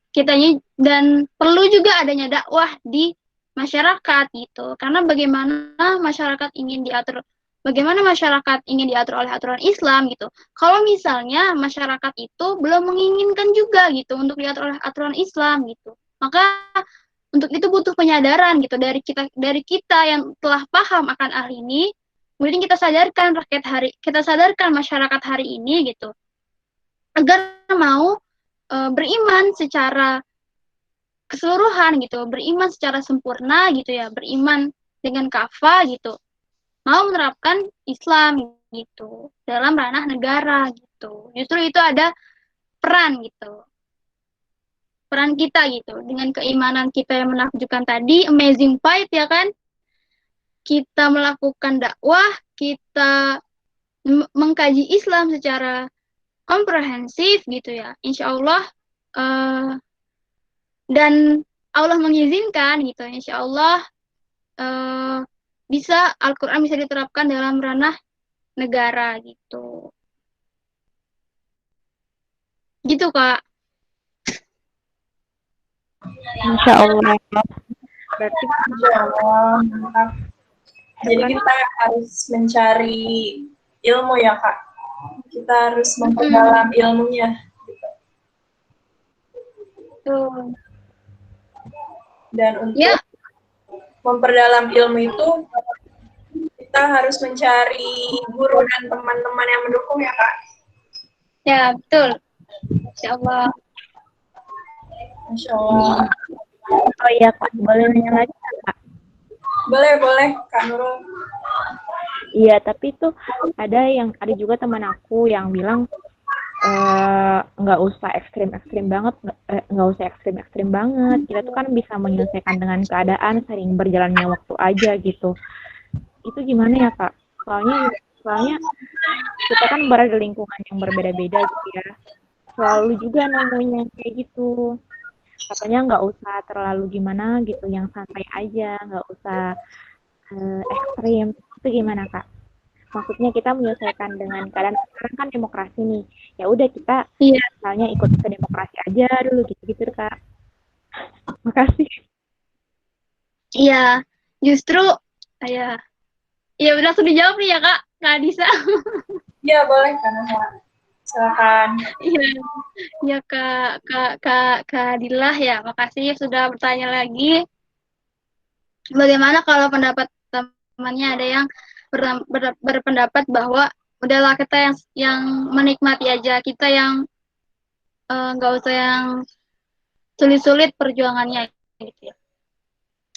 perlu juga adanya dakwah di masyarakat gitu. Karena bagaimana masyarakat ingin diatur oleh aturan Islam gitu. Kalau misalnya masyarakat itu belum menginginkan juga gitu untuk diatur oleh aturan Islam gitu. Maka untuk itu butuh penyadaran gitu dari kita yang telah paham akan hal ini, kemudian kita sadarkan masyarakat hari ini gitu, agar mau beriman secara keseluruhan gitu, beriman secara sempurna gitu ya, beriman dengan kafah gitu, mau menerapkan Islam gitu dalam ranah negara gitu. Justru itu ada peran kita gitu, dengan keimanan kita yang menakjubkan tadi, amazing fight ya kan, kita melakukan dakwah, kita mengkaji Islam secara komprehensif gitu ya, insya Allah dan Allah mengizinkan gitu, insya Allah Al-Quran bisa diterapkan dalam ranah negara gitu Kak. Insya Allah. Berarti Insya Allah, mantap. Jadi kita harus mencari ilmu ya Kak. Kita harus memperdalam ilmunya. Dan untuk memperdalam ilmu itu, kita harus mencari guru dan teman-teman yang mendukung ya Kak. Ya, betul. Insya Allah. Insya Allah. Oh iya Kak, boleh nanya lagi Kak? Boleh Kak Nurul. Iya, tapi itu ada juga teman aku yang bilang nggak usah ekstrim-ekstrim banget, nggak usah ekstrim-ekstrim banget. Kita tuh kan bisa menyelesaikan dengan keadaan sering berjalannya waktu aja gitu. Itu gimana ya Kak? Soalnya kita kan berada di lingkungan yang berbeda-beda gitu ya. Selalu juga nemunya kayak gitu. Katanya nggak usah terlalu gimana gitu, yang santai aja, nggak usah ekstrim. Itu gimana Kak? Maksudnya kita menyelesaikan dengan keadaan sekarang kan demokrasi nih. Ya udah kita Iya, misalnya ikut ke demokrasi aja dulu gitu-gitu Kak. Makasih. iya. Justru, ya, ya udah langsung dijawab nih ya Kak, Kak Adisa. Iya, boleh kan, Kak. Silakan. Iya, ya Kak Adilah ya, makasih sudah bertanya lagi. Bagaimana kalau pendapat temannya ada yang berpendapat bahwa udahlah kita yang menikmati aja, kita yang nggak usah yang sulit-sulit perjuangannya gitu ya.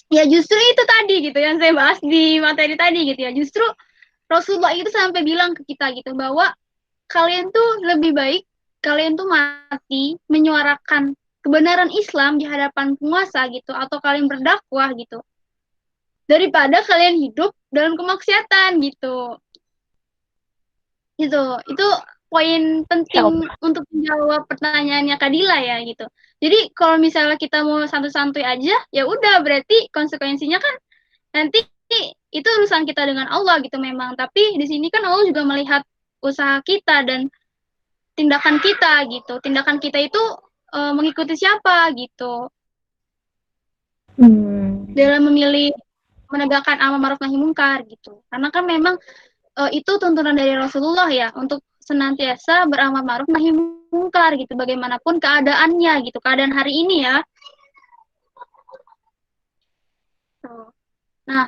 Ya justru itu tadi gitu yang saya bahas di materi tadi gitu ya. Justru Rasulullah itu sampai bilang ke kita gitu bahwa kalian tuh lebih baik kalian tuh mati menyuarakan kebenaran Islam di hadapan penguasa gitu atau kalian berdakwah gitu daripada kalian hidup dalam kemaksiatan gitu. Itu poin penting untuk menjawab pertanyaannya Kadila ya gitu. Jadi kalau misalnya kita mau santuy-santuy aja, ya udah berarti konsekuensinya kan nanti itu urusan kita dengan Allah gitu memang. Tapi di sini kan Allah juga melihat usaha kita dan tindakan kita gitu. Tindakan kita itu mengikuti siapa gitu. Dalam memilih menegakkan amar ma'ruf nahi munkar gitu. Karena kan memang itu tuntunan dari Rasulullah ya untuk senantiasa beramar ma'ruf nahi munkar gitu bagaimanapun keadaannya gitu, keadaan hari ini ya. Nah,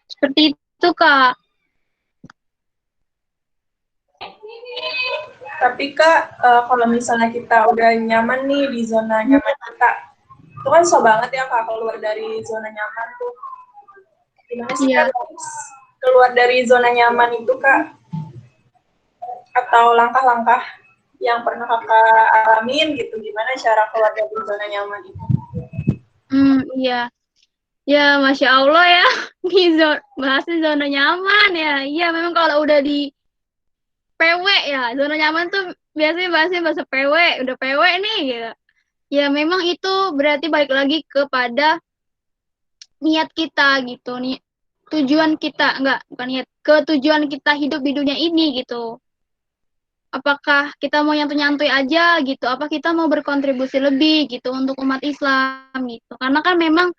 seperti itu Kak. Tapi Kak, kalau misalnya kita udah nyaman nih di zona nyaman kita, itu kan susah banget ya Kak keluar dari zona nyaman tuh. Gimana sih Kak keluar dari zona nyaman itu Kak? Atau langkah-langkah yang pernah Kakak alamin gitu, gimana cara keluar dari zona nyaman itu? Iya. Ya, Masya Allah ya, bahasnya zona nyaman ya. Iya, memang kalau udah di PW ya, zona nyaman tuh biasanya bahasnya bahasa PW, udah PW nih gitu. Ya, memang itu berarti balik lagi kepada niat kita gitu nih. Tujuan kita, bukan niat, ketujuan kita hidup di dunia ini gitu. Apakah kita mau nyantuy-nyantuy aja gitu, apa kita mau berkontribusi lebih gitu untuk umat Islam gitu. Karena kan memang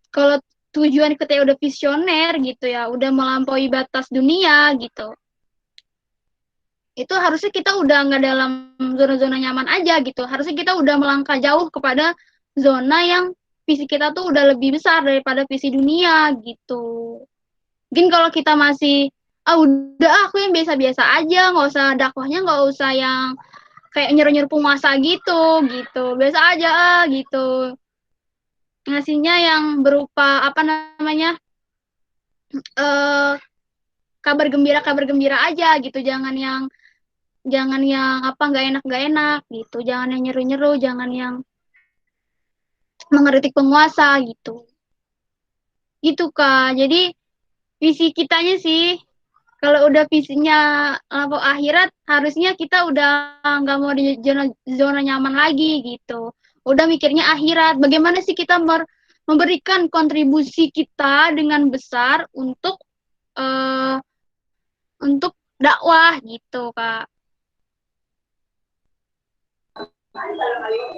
kalau tujuan kita udah visioner gitu ya, udah melampaui batas dunia gitu. Itu harusnya kita udah nggak dalam zona-zona nyaman aja gitu. Harusnya kita udah melangkah jauh kepada zona yang visi kita tuh udah lebih besar daripada visi dunia gitu. Mungkin kalau kita masih udah aku yang biasa-biasa aja, nggak usah dakwahnya nggak usah yang kayak nyuruh-nyuruh penguasa gitu, biasa aja gitu. Ngasihnya yang berupa apa namanya kabar gembira aja gitu, jangan yang apa nggak enak gitu, jangan yang nyeru jangan yang mengkritik penguasa gitu Kak. Jadi visi kitanya sih kalau udah visinya lampu akhirat harusnya kita udah nggak mau di zona nyaman lagi gitu, udah mikirnya akhirat, bagaimana sih kita memberikan kontribusi kita dengan besar untuk dakwah gitu Kak.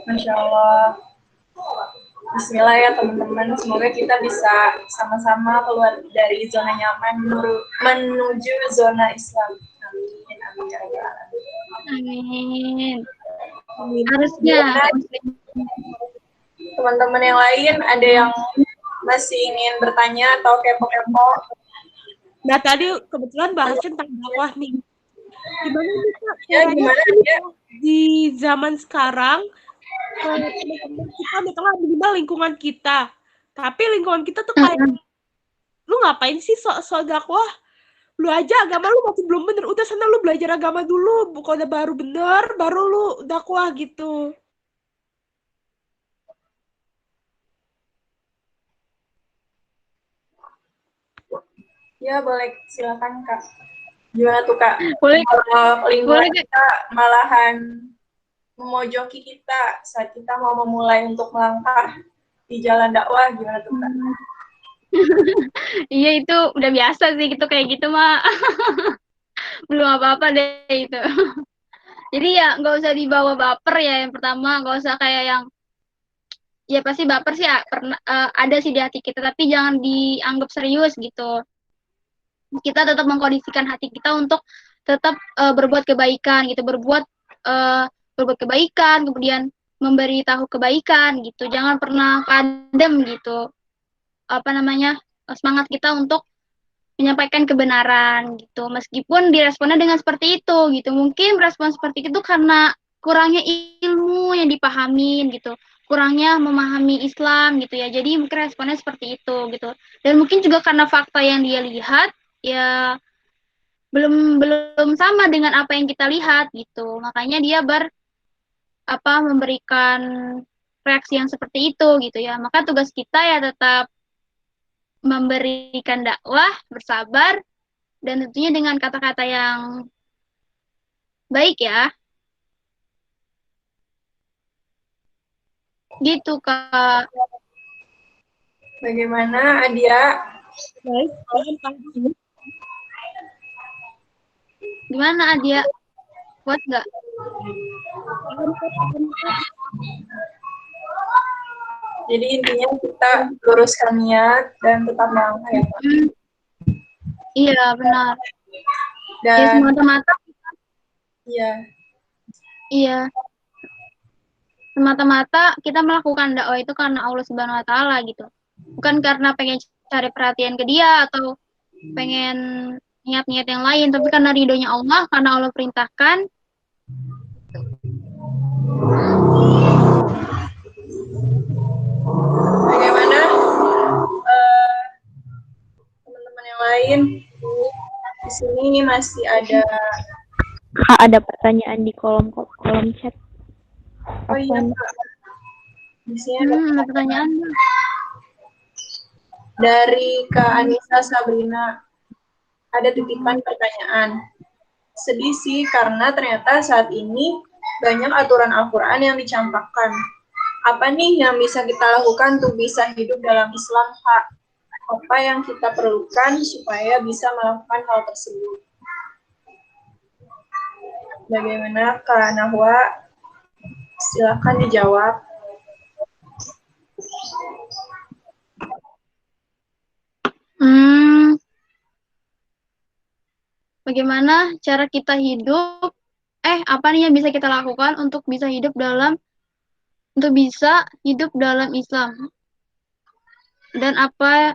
Masya Allah. Bismillah ya teman-teman, semoga kita bisa sama-sama keluar dari zona nyaman menuju zona Islam. Amin, amin ya rabbal alamin. Amin. Harusnya. Teman-teman yang lain ada yang masih ingin bertanya atau kepo-kepo? Nah tadi kebetulan bahas tentang dakwah nih. Gimana nih Kak? Ya, gimana ya? Di zaman sekarang teman-teman kita misalnya minimal lingkungan kita, tapi lingkungan kita tuh kayak lu ngapain sih sok dakwah, Lu aja agama lu masih belum bener. Udah sana lu belajar agama dulu. Kalau udah baru bener, baru lu dakwah gitu. Ya, boleh. Silakan, Kak. Gimana tuh, Kak? Boleh, Kalau lingkungan boleh, Kak. kita malahan memojoki kita saat kita mau memulai untuk melangkah di jalan dakwah, gimana tuh, Kak? Iya, itu udah biasa sih gitu, kayak gitu mah. Belum apa-apa deh itu. Jadi ya nggak usah dibawa baper ya, yang pertama nggak usah kayak yang ya pasti baper sih ya, ada sih di hati kita, tapi jangan dianggap serius gitu. Kita tetap mengkondisikan hati kita untuk tetap berbuat kebaikan gitu, berbuat kebaikan, kemudian memberitahu kebaikan gitu. Jangan pernah padam gitu. Apa namanya? Semangat kita untuk menyampaikan kebenaran gitu. Meskipun diresponnya dengan seperti itu gitu. Mungkin respon seperti itu karena kurangnya ilmu yang dipahamin gitu. Kurangnya memahami Islam gitu ya. Jadi mungkin responnya seperti itu gitu. Dan mungkin juga karena fakta yang dia lihat ya belum belum sama dengan apa yang kita lihat gitu. Makanya dia memberikan reaksi yang seperti itu gitu ya. Maka tugas kita ya tetap memberikan dakwah, bersabar, dan tentunya dengan kata-kata yang baik ya. Gitu, Kak. Bagaimana, Adia? Baik, paham, paham. Gimana, Adia? Kuat nggak? Jadi intinya kita luruskan niat dan tetap melangkah ya, Pak. Iya, benar. Ya, Dan semata-mata, iya, iya. Semata-mata kita melakukan dakwah itu karena Allah Subhanahu wa Ta'ala gitu. Bukan karena pengen cari perhatian ke dia atau pengen niat-niat yang lain, tapi karena ridhonya Allah, karena Allah perintahkan. bagaimana teman-teman yang lain? Di sini masih ada. Kak, ada pertanyaan di kolom chat. Oh iya, Afwan. Kak. Di sini ada Ada pertanyaan. dari Kak Anissa Sabrina. Ada titipan pertanyaan. Sedih sih karena ternyata saat ini banyak aturan Al-Quran yang dicampakkan. Apa nih yang bisa kita lakukan untuk bisa hidup dalam Islam, Kak? Apa yang kita perlukan supaya bisa melakukan hal tersebut? Bagaimana, Kak Nahwa? Silakan dijawab. Bagaimana cara kita hidup? Apa nih yang bisa kita lakukan untuk bisa hidup dalam Islam? Dan apa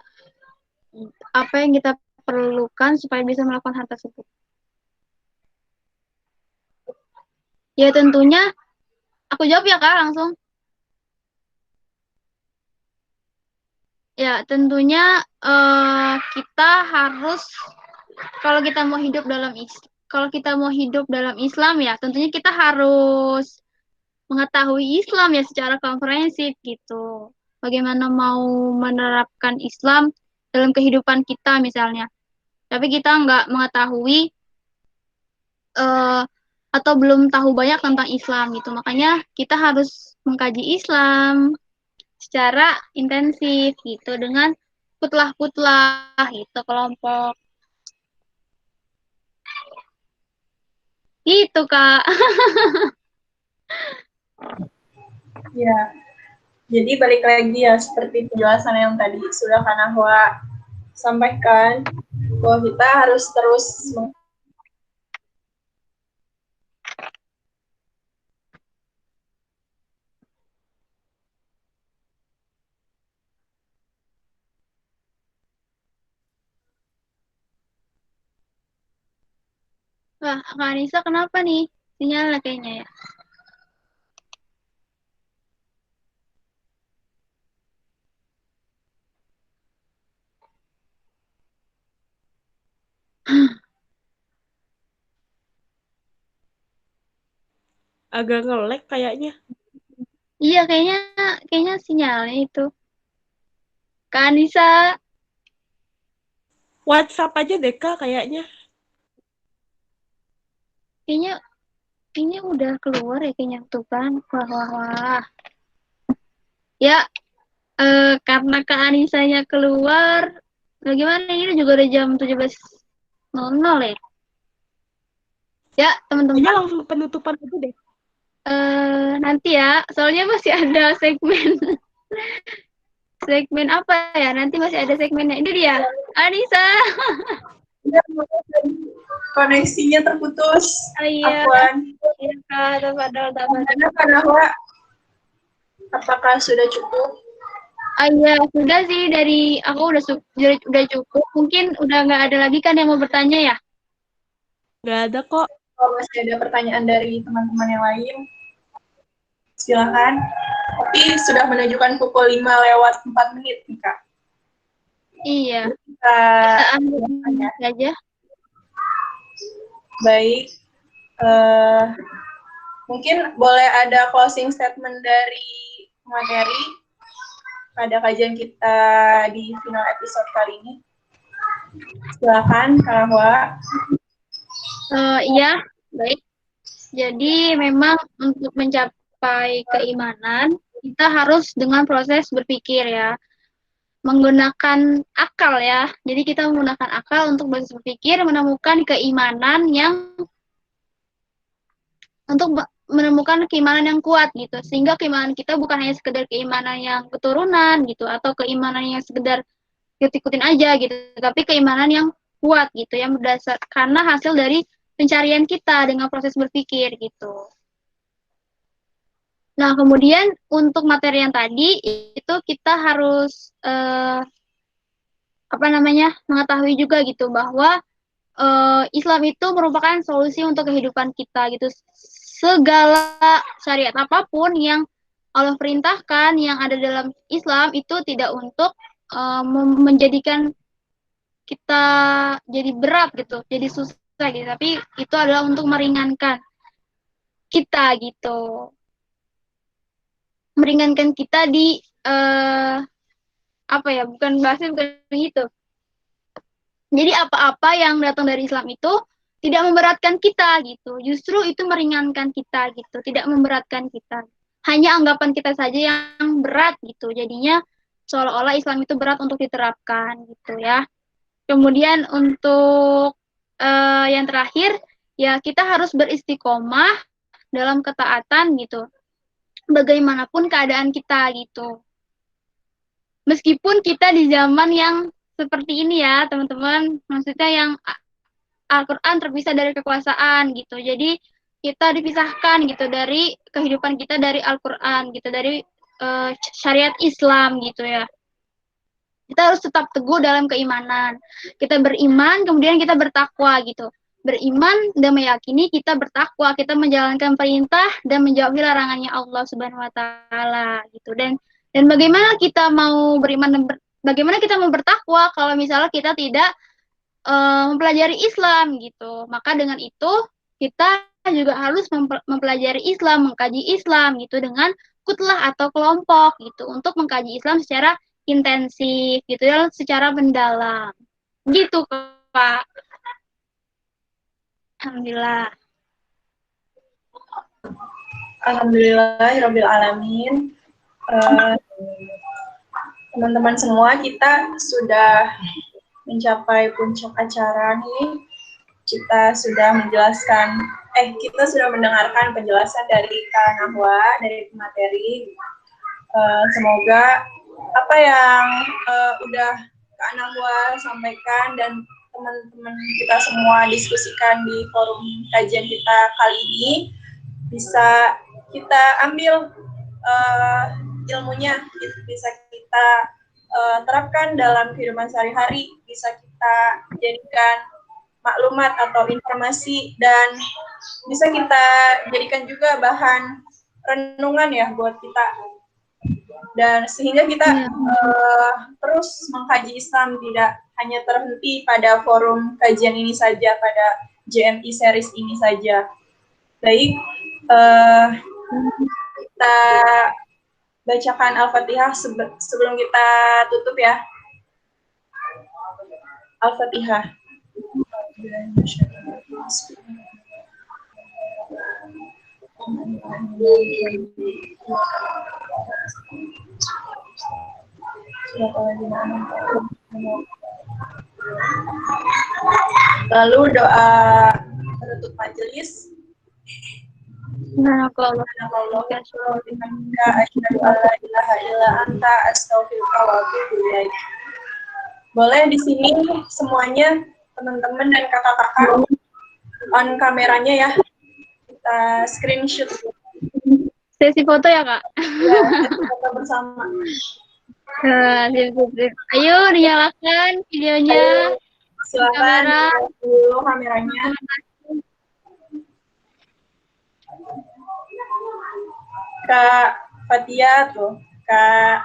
yang kita perlukan supaya bisa melakukan hal tersebut? Ya tentunya aku jawab ya, Kak, langsung. Ya, tentunya kita harus kalau kita mau hidup dalam Islam ya, tentunya kita harus mengetahui Islam ya secara komprehensif gitu. Bagaimana mau menerapkan Islam dalam kehidupan kita misalnya. Tapi kita nggak mengetahui atau belum tahu banyak tentang Islam gitu. Makanya kita harus mengkaji Islam secara intensif gitu dengan putlah gitu kelompok. Gitu, Kak. Ya, jadi balik lagi ya seperti penjelasan yang tadi sudah Kak Nahwa sampaikan bahwa kita harus terus Wah, Kak Anissa kenapa nih? Sinyalnya kayaknya ya. agak nge-lag kayaknya. Iya, kayaknya sinyalnya itu. Kak Anissa, WhatsApp aja deh Kak kayaknya. kayaknya kayaknya udah keluar ya kayaknya tuh kan. Wah. Ya, karena Kak Anisanya keluar, bagaimana ini juga udah jam 17.00 ya. Ya, teman-teman, Kayaknya langsung penutupan aja deh. nanti ya, soalnya masih ada segmen segmen apa ya? Nanti masih ada segmennya. Ini dia, Anissa. Ya, koneksinya terputus. Iya, Afwan. iya Kak, Tafadhol. Gimana Kak Nahwa? Apakah sudah cukup? Iya, sudah sih dari aku udah cukup. Mungkin udah nggak ada lagi kan yang mau bertanya ya? Nggak ada kok. Kalau masih ada pertanyaan dari teman-teman yang lain, silakan. Tapi sudah menunjukkan pukul 5:04 nih Kak. Iya. Kita Kita ambil saja. baik. Mungkin boleh ada closing statement dari materi pada kajian kita di final episode kali ini. Silakan Kak Nahwa. Iya, baik. Jadi memang untuk mencapai keimanan, kita harus dengan proses berpikir ya. Menggunakan akal ya. Jadi kita menggunakan akal untuk proses berpikir, menemukan keimanan menemukan keimanan yang kuat gitu. Sehingga keimanan kita bukan hanya sekedar keimanan yang keturunan gitu, atau keimanan yang sekedar ikut-ikutin aja gitu. Tapi keimanan yang kuat gitu, yang berdasar karena hasil dari pencarian kita dengan proses berpikir gitu. Nah, kemudian untuk materi yang tadi itu kita harus mengetahui juga gitu bahwa Islam itu merupakan solusi untuk kehidupan kita gitu. Segala syariat apapun yang Allah perintahkan yang ada dalam Islam itu tidak untuk menjadikan kita jadi berat gitu, jadi susah gitu, tapi itu adalah untuk meringankan kita gitu. Meringankan kita di bukan gitu. Jadi apa-apa yang datang dari Islam itu tidak memberatkan kita gitu. Justru itu meringankan kita gitu, tidak memberatkan kita. Hanya anggapan kita saja yang berat gitu. Jadinya seolah-olah Islam itu berat untuk diterapkan gitu ya. Kemudian untuk yang terakhir ya kita harus beristiqomah dalam ketaatan gitu. Bagaimanapun keadaan kita gitu. Meskipun kita di zaman yang seperti ini ya, teman-teman, maksudnya yang Al-Quran terpisah dari kekuasaan gitu. Jadi kita dipisahkan gitu dari kehidupan kita dari Al-Quran gitu, dari syariat Islam gitu ya. Kita harus tetap teguh dalam keimanan. Kita beriman, kemudian kita bertakwa gitu. Beriman dan meyakini kita bertakwa, kita menjalankan perintah dan menjauhi larangannya Allah Subhanahu wa taala gitu. Dan bagaimana kita mau beriman dan bagaimana kita mau bertakwa kalau misalnya kita tidak mempelajari Islam gitu. Maka dengan itu kita juga harus mempelajari Islam, mengkaji Islam gitu dengan kutlah atau kelompok gitu untuk mengkaji Islam secara intensif gitu ya, secara mendalam. Gitu, Kak. Alhamdulillah. Alhamdulillahirabbil alamin. Teman-teman semua, kita sudah mencapai puncak acara nih. Kita sudah mendengarkan penjelasan dari Kak Nahwa, dari materi. Semoga apa yang udah Kak Nahwa sampaikan dan teman-teman kita semua diskusikan di forum kajian kita kali ini bisa kita ambil ilmunya, bisa kita terapkan dalam kehidupan sehari-hari, bisa kita jadikan maklumat atau informasi dan bisa kita jadikan juga bahan renungan ya buat kita, dan sehingga kita terus mengkaji Islam, tidak hanya terhenti pada forum kajian ini saja, pada JMI series ini saja. Baik, eh, kita bacakan Al-Fatihah sebelum kita tutup ya. Al-Fatihah. Lalu doa penutup majelis. Subhanakallah. Asyhadu an la ilaha illa anta astaghfiruka wa atubu ilaik. Boleh di sini semuanya teman-teman dan kakak-kakak on kameranya ya. Kita screenshot. Sesi foto ya, Kak? Ya, foto bersama. Sip. Ayo dinyalakan videonya. Silakan Kamera. dulu kameranya. Kak Fatia tuh, Kak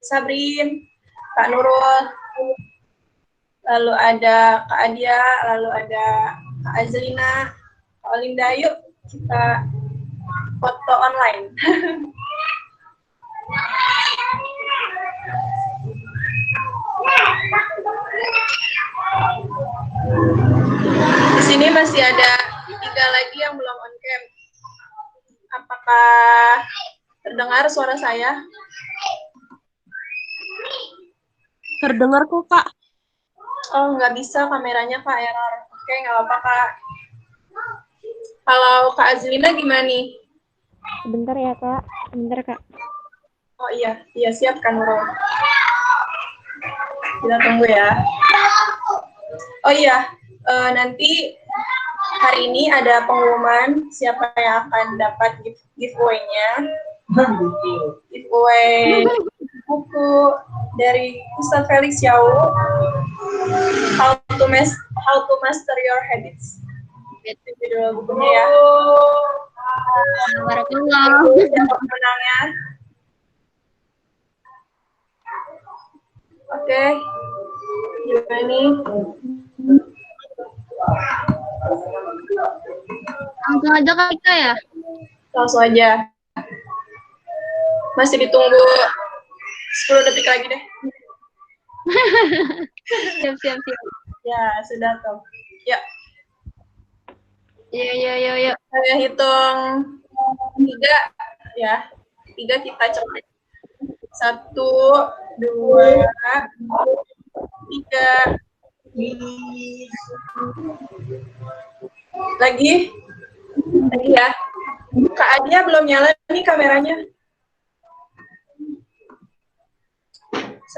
Sabrin, Kak Nurul, lalu ada Kak Adia, lalu ada Kak Azlina, Kak Olinda. Yuk kita foto online. Di sini masih ada 3 lagi yang belum on cam. Apakah terdengar suara saya? Terdengar kok, Kak. Oh, nggak bisa kameranya, Kak, error. Oke, nggak apa-apa, Kak. Kalau Kak Azlina gimana nih? Sebentar ya, Kak. Sebentar, Kak. Oh iya siap kan, Nurul. Kita tunggu ya. Oh iya, nanti hari ini ada pengumuman siapa yang akan dapat giveaway-nya. Giveaway buku dari Ustaz Felix Yau, How to Master Your Habits. Itu judul bukunya ya. Barakallah. Siapa pemenangnya? Oke, gimana nih? Langsung aja Kak Ika ya? Langsung aja. Masih ditunggu 10 detik lagi deh. Siap. Ya, sudah tuh. Ya, Yuk. saya hitung 3 ya. 3 kita cepat. 1, 2, 3. Lagi ya. Kak Adia belum nyala nih kameranya. 1,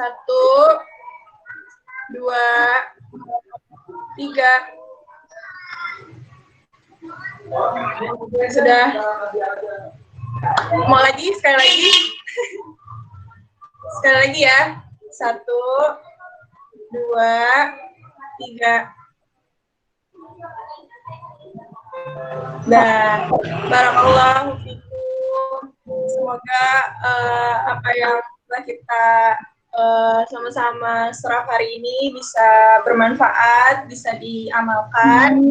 2, 3. Sudah. Mau lagi? Sekali lagi. Sekali lagi ya. 1, 2, 3. Nah, barakallahu fikum. Semoga apa yang telah kita sama-sama serap hari ini bisa bermanfaat, bisa diamalkan.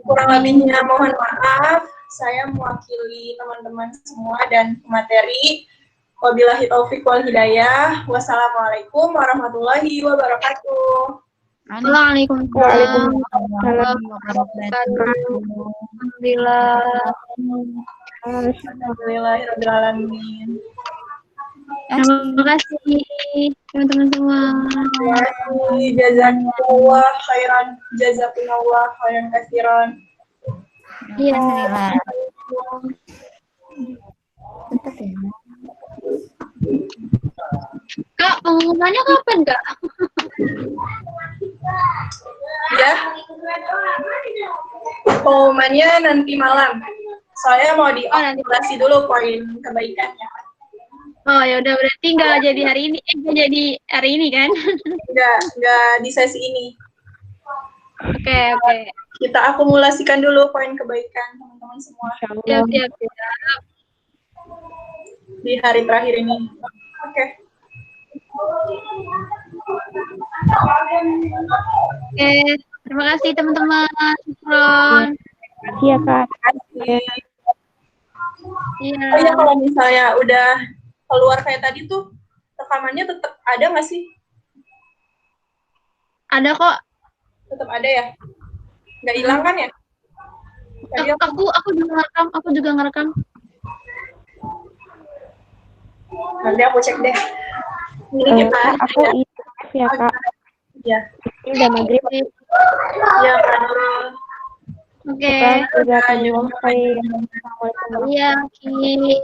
Kurang lebihnya mohon maaf. Saya mewakili teman-teman semua dan pemateri. Wabillahi taufiq wal hidayah. Wassalamualaikum warahmatullahi wabarakatuh. Waalaikumsalam. Alhamdulillah. Alhamdulillahirrahmanirrahim. Terima kasih teman-teman semua. Jazakumullah khairan, jazakumullah khairan katsiran. Iya. Kak, pengumumannya kapan, Kak? Ya. Pengumumannya nanti malam. Soalnya mau dioptimasi dulu poin kebaikannya. Oh, ya udah berarti nggak jadi hari ini. Nggak jadi hari ini kan? Nggak di sesi ini. Oke. Kita akumulasikan dulu poin kebaikan teman-teman semua. Siap. Di hari terakhir ini. Oke. Oke, terima kasih teman-teman. Syukron. Iya, Kak. Terima kasih. Iya. Oh iya, kalau misalnya udah keluar kayak tadi tuh, rekamannya tetap ada nggak sih? Ada kok. Tetap ada ya? Nggak hilang kan ya? Tadi Aku juga ngerekam. nanti aku cek deh. Ini kita Aku ITF ya Kak. ya. Ini udah maghrib. Ya, Kak Nurul. Oke. Assalamualaikum warahmatullahi Iya, Ki.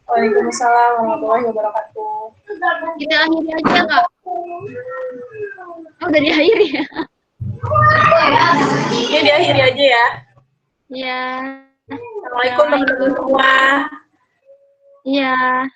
Waalaikumsalam warahmatullahi wabarakatuh. Kita akhiri aja, Kak. Oh, udah diakhiri ya? Ini diakhiri aja ya. Iya. Assalamualaikum teman-teman semua. Iya.